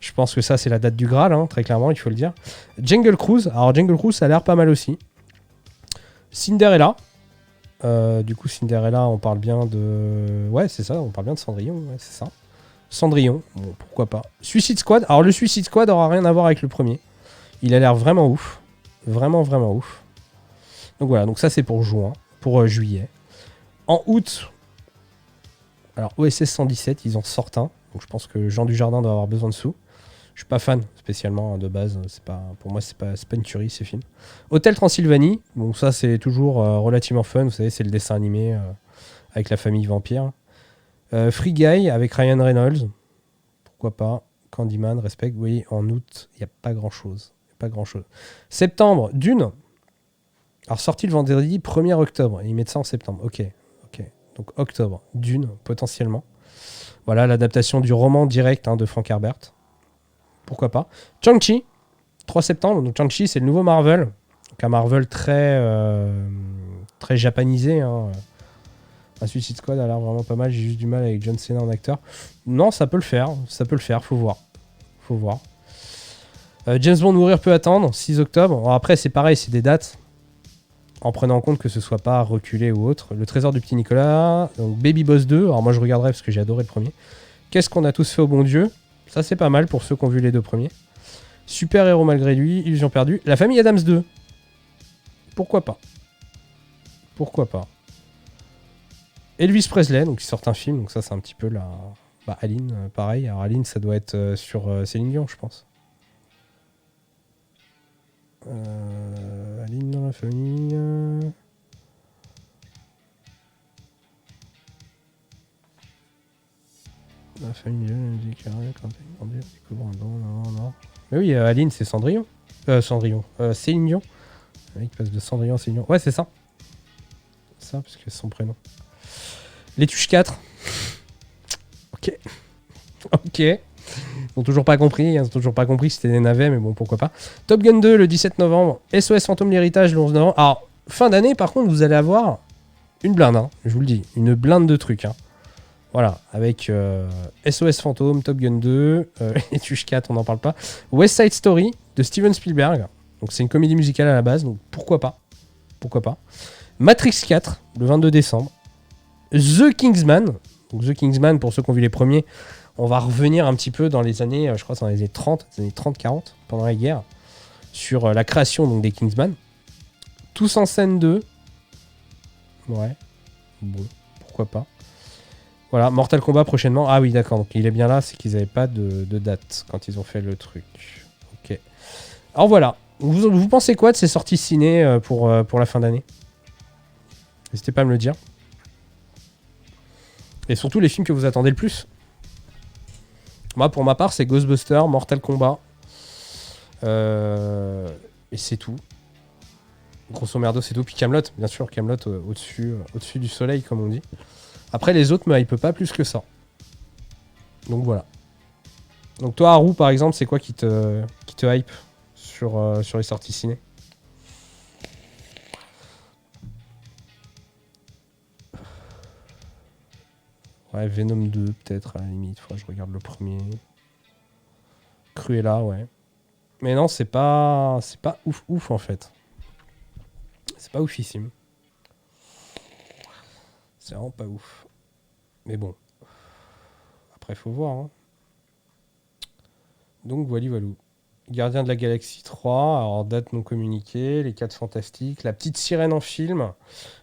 je pense que ça c'est la date du Graal, hein, très clairement, il faut le dire. Jungle Cruise, alors Jungle Cruise ça a l'air pas mal aussi. Cinderella, du coup Cinderella on parle bien de... Ouais c'est ça, on parle bien de Cendrillon, ouais, c'est ça. Cendrillon, bon pourquoi pas. Suicide Squad, alors le Suicide Squad aura rien à voir avec le premier. Il a l'air vraiment ouf, vraiment ouf. Donc voilà, donc ça c'est pour juillet. En août, alors OSS 117, ils en sortent un. Donc je pense que Jean Dujardin doit avoir besoin de sous. Je suis pas fan spécialement de base. Pour moi, c'est pas une tuerie ces films. Hôtel Transylvanie. Bon, ça c'est toujours relativement fun. Vous savez, c'est le dessin animé avec la famille vampire. Free Guy avec Ryan Reynolds. Pourquoi pas. Candyman, respect. Oui, en août, il n'y a pas grand chose. Septembre, Dune. Alors sorti le vendredi 1er octobre. Ils mettent ça en septembre. Ok. Donc octobre, Dune, potentiellement. Voilà, l'adaptation du roman direct de Frank Herbert. Pourquoi pas. Shang-Chi, 3 septembre. Donc Shang-Chi, c'est le nouveau Marvel. Donc un Marvel très japanisé. Un Suicide Squad a l'air vraiment pas mal. J'ai juste du mal avec John Cena en acteur. Non, ça peut le faire. Faut voir. James Bond Mourir peut attendre, 6 octobre. Alors après, c'est pareil, c'est des dates. En prenant en compte que ce soit pas reculé ou autre. Le Trésor du Petit Nicolas, donc Baby Boss 2, alors moi je regarderai parce que j'ai adoré le premier. Qu'est-ce qu'on a tous fait au bon Dieu? Ça c'est pas mal pour ceux qui ont vu les deux premiers. Super Héros malgré lui, Illusion perdue. La Famille Adams 2. Pourquoi pas. Elvis Presley, donc il sort un film, donc ça c'est un petit peu la... Aline, pareil. Alors Aline, ça doit être sur Céline Dion, je pense. Aline dans la famille. La famille, quand elle grandit, découvre un don, non. Mais oui, Aline, c'est Cendrillon. Céline Dion. Il passe de Cendrillon à Céline Dion. Ouais, c'est ça. Ça, parce que c'est son prénom. Les Tuches 4. Ok. Ils n'ont toujours pas compris que c'était des navets, mais bon, pourquoi pas. Top Gun 2 le 17 novembre, SOS Fantôme l'héritage le 11 novembre. Alors, fin d'année, par contre, vous allez avoir une blinde, je vous le dis, une blinde de trucs. Voilà, avec SOS Fantôme, Top Gun 2, Les Tuches 4, on n'en parle pas. West Side Story de Steven Spielberg, donc c'est une comédie musicale à la base, donc pourquoi pas. Matrix 4, le 22 décembre. The Kingsman, donc The Kingsman, pour ceux qui ont vu les premiers, on va revenir un petit peu dans les années, je crois que c'est dans les années 30-40, pendant la guerre, sur la création donc, des Kingsman. Tous en scène 2. Ouais. Bon, pourquoi pas. Voilà, Mortal Kombat prochainement. Ah oui, d'accord, donc il est bien là, c'est qu'ils n'avaient pas de date quand ils ont fait le truc. Ok. Alors voilà, Vous pensez quoi de ces sorties ciné pour la fin d'année? N'hésitez pas à me le dire. Et surtout les films que vous attendez le plus. Moi, pour ma part, c'est Ghostbusters, Mortal Kombat. Et c'est tout. Grosso merdo, c'est tout. Puis Kaamelott, bien sûr, Kaamelott au-dessus du soleil, comme on dit. Après, les autres me hype pas plus que ça. Donc voilà. Donc toi, Haru, par exemple, c'est quoi qui te hype sur les sorties ciné? Ouais, Venom 2, peut-être, à la limite. Faudrait que je regarde le premier. Cruella, ouais. Mais non, c'est pas ouf, en fait. C'est pas oufissime. C'est vraiment pas ouf. Mais bon. Après, faut voir. Hein. Donc, voilà. Gardien de la Galaxie 3, alors date non communiquée, Les 4 Fantastiques, La Petite Sirène en film,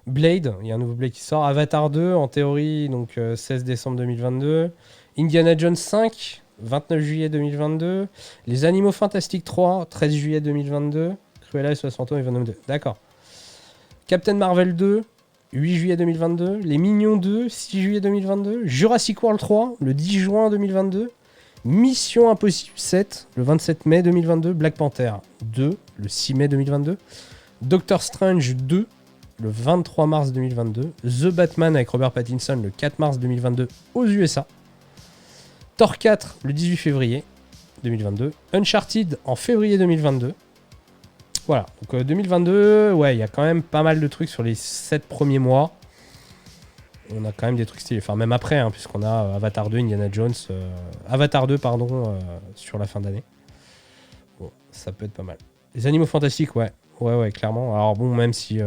Blade, il y a un nouveau Blade qui sort, Avatar 2, en théorie, donc 16 décembre 2022, Indiana Jones 5, 29 juillet 2022, Les Animaux Fantastiques 3, 13 juillet 2022, Cruella et 60 et Venom 2, d'accord. Captain Marvel 2, 8 juillet 2022, Les Mignons 2, 6 juillet 2022, Jurassic World 3, le 10 juin 2022, Mission Impossible 7, le 27 mai 2022, Black Panther 2, le 6 mai 2022, Doctor Strange 2, le 23 mars 2022, The Batman avec Robert Pattinson le 4 mars 2022 aux USA, Thor 4 le 18 février 2022, Uncharted en février 2022. Voilà, donc 2022, ouais, il y a quand même pas mal de trucs sur les 7 premiers mois. On a quand même des trucs stylés, enfin même après, hein, puisqu'on a Avatar 2, Indiana Jones, Avatar 2, pardon, sur la fin d'année. Bon, ça peut être pas mal. Les Animaux Fantastiques, ouais, clairement. Alors bon, même si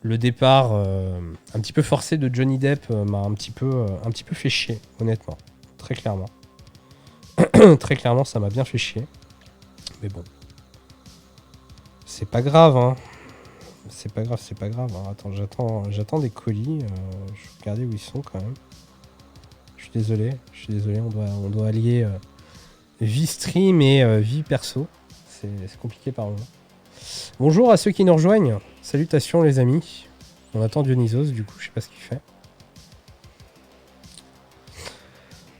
le départ un petit peu forcé de Johnny Depp m'a un petit peu fait chier, honnêtement, très clairement. Très clairement, ça m'a bien fait chier. Mais bon, c'est pas grave, hein. C'est pas grave. Alors, attends, j'attends des colis. Je vais regarder où ils sont quand même. Je suis désolé. On doit allier vie stream et vie perso. C'est compliqué par moment. Bonjour à ceux qui nous rejoignent. Salutations les amis. On attend Dionysos du coup, je sais pas ce qu'il fait.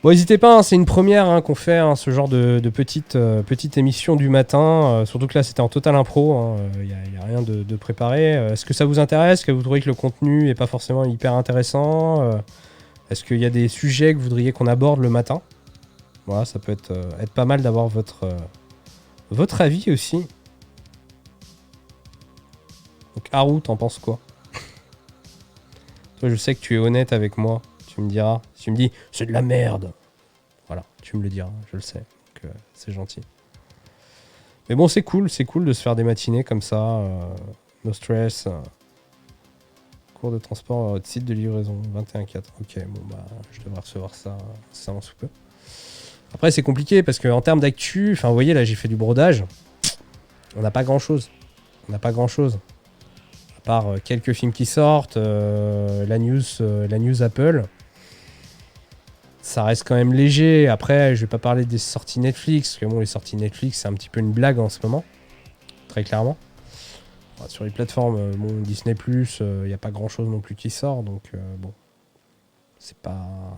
Bon, n'hésitez pas, hein, c'est une première hein, qu'on fait, hein, ce genre de petite émission du matin. Surtout que là, c'était en total impro. Il n'y a rien de préparé. Est-ce que ça vous intéresse? Est-ce que vous trouvez que le contenu n'est pas forcément hyper intéressant? Est-ce qu'il y a des sujets que vous voudriez qu'on aborde le matin? Voilà, ça peut être pas mal d'avoir votre avis aussi. Donc, Haru, t'en penses quoi? Toi, je sais que tu es honnête avec moi. Tu me diras, si tu me dis c'est de la merde, voilà, tu me le diras, je le sais, donc c'est gentil. Mais bon, c'est cool de se faire des matinées comme ça, no stress. Cours de transport, site de livraison, 21.4. Ok, bon bah, je devrais recevoir ça en sous peu. Après, c'est compliqué parce qu'en termes d'actu, enfin, vous voyez là, j'ai fait du brodage, on n'a pas grand chose. À part quelques films qui sortent, la news Apple. Ça reste quand même léger. Après, je vais pas parler des sorties Netflix, parce que bon, les sorties Netflix, c'est un petit peu une blague en ce moment. Très clairement. Enfin, sur les plateformes, bon, Disney+, il n'y a pas grand-chose non plus qui sort, donc bon. C'est pas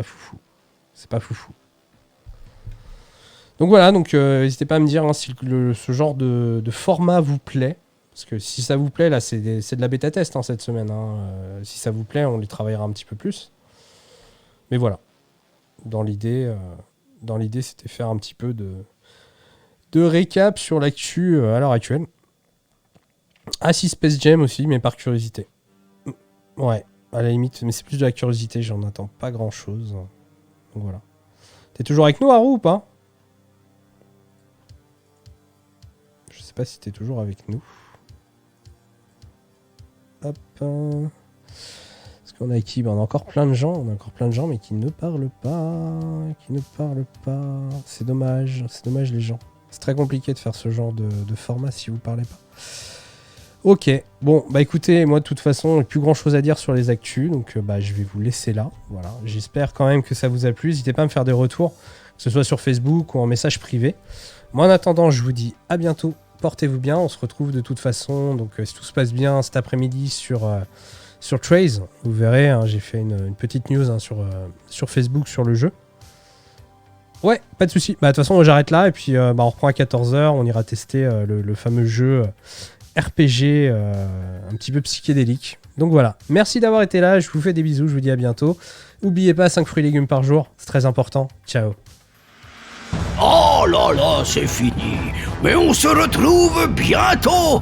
foufou. C'est pas foufou. Donc voilà, donc n'hésitez pas à me dire hein, si ce genre de format vous plaît. Parce que si ça vous plaît, là, c'est de la bêta test hein, cette semaine. Hein. Si ça vous plaît, on les travaillera un petit peu plus. Mais voilà, dans l'idée, c'était faire un petit peu de récap sur l'actu à l'heure actuelle. Ah si, Space Jam aussi, mais par curiosité. Ouais, à la limite, mais c'est plus de la curiosité, j'en attends pas grand-chose. Donc voilà. T'es toujours avec nous, Haru, ou pas? Je sais pas si t'es toujours avec nous. Hop. On a qui? On a encore plein de gens, mais qui ne parlent pas. C'est dommage les gens. C'est très compliqué de faire ce genre de format si vous parlez pas. Ok, bon, bah écoutez, moi de toute façon, plus grand chose à dire sur les actus, donc bah je vais vous laisser là. Voilà, j'espère quand même que ça vous a plu. N'hésitez pas à me faire des retours, que ce soit sur Facebook ou en message privé. Moi en attendant, je vous dis à bientôt portez-vous bien, on se retrouve de toute façon, donc si tout se passe bien cet après-midi sur Trace, vous verrez, hein, j'ai fait une petite news hein, sur Facebook sur le jeu. Ouais, pas de souci. Bah de toute façon, j'arrête là et puis on reprend à 14h, on ira tester le fameux jeu RPG un petit peu psychédélique. Donc voilà, merci d'avoir été là, je vous fais des bisous, je vous dis à bientôt. N'oubliez pas 5 fruits et légumes par jour, c'est très important. Ciao. Oh là là, c'est fini. Mais on se retrouve bientôt.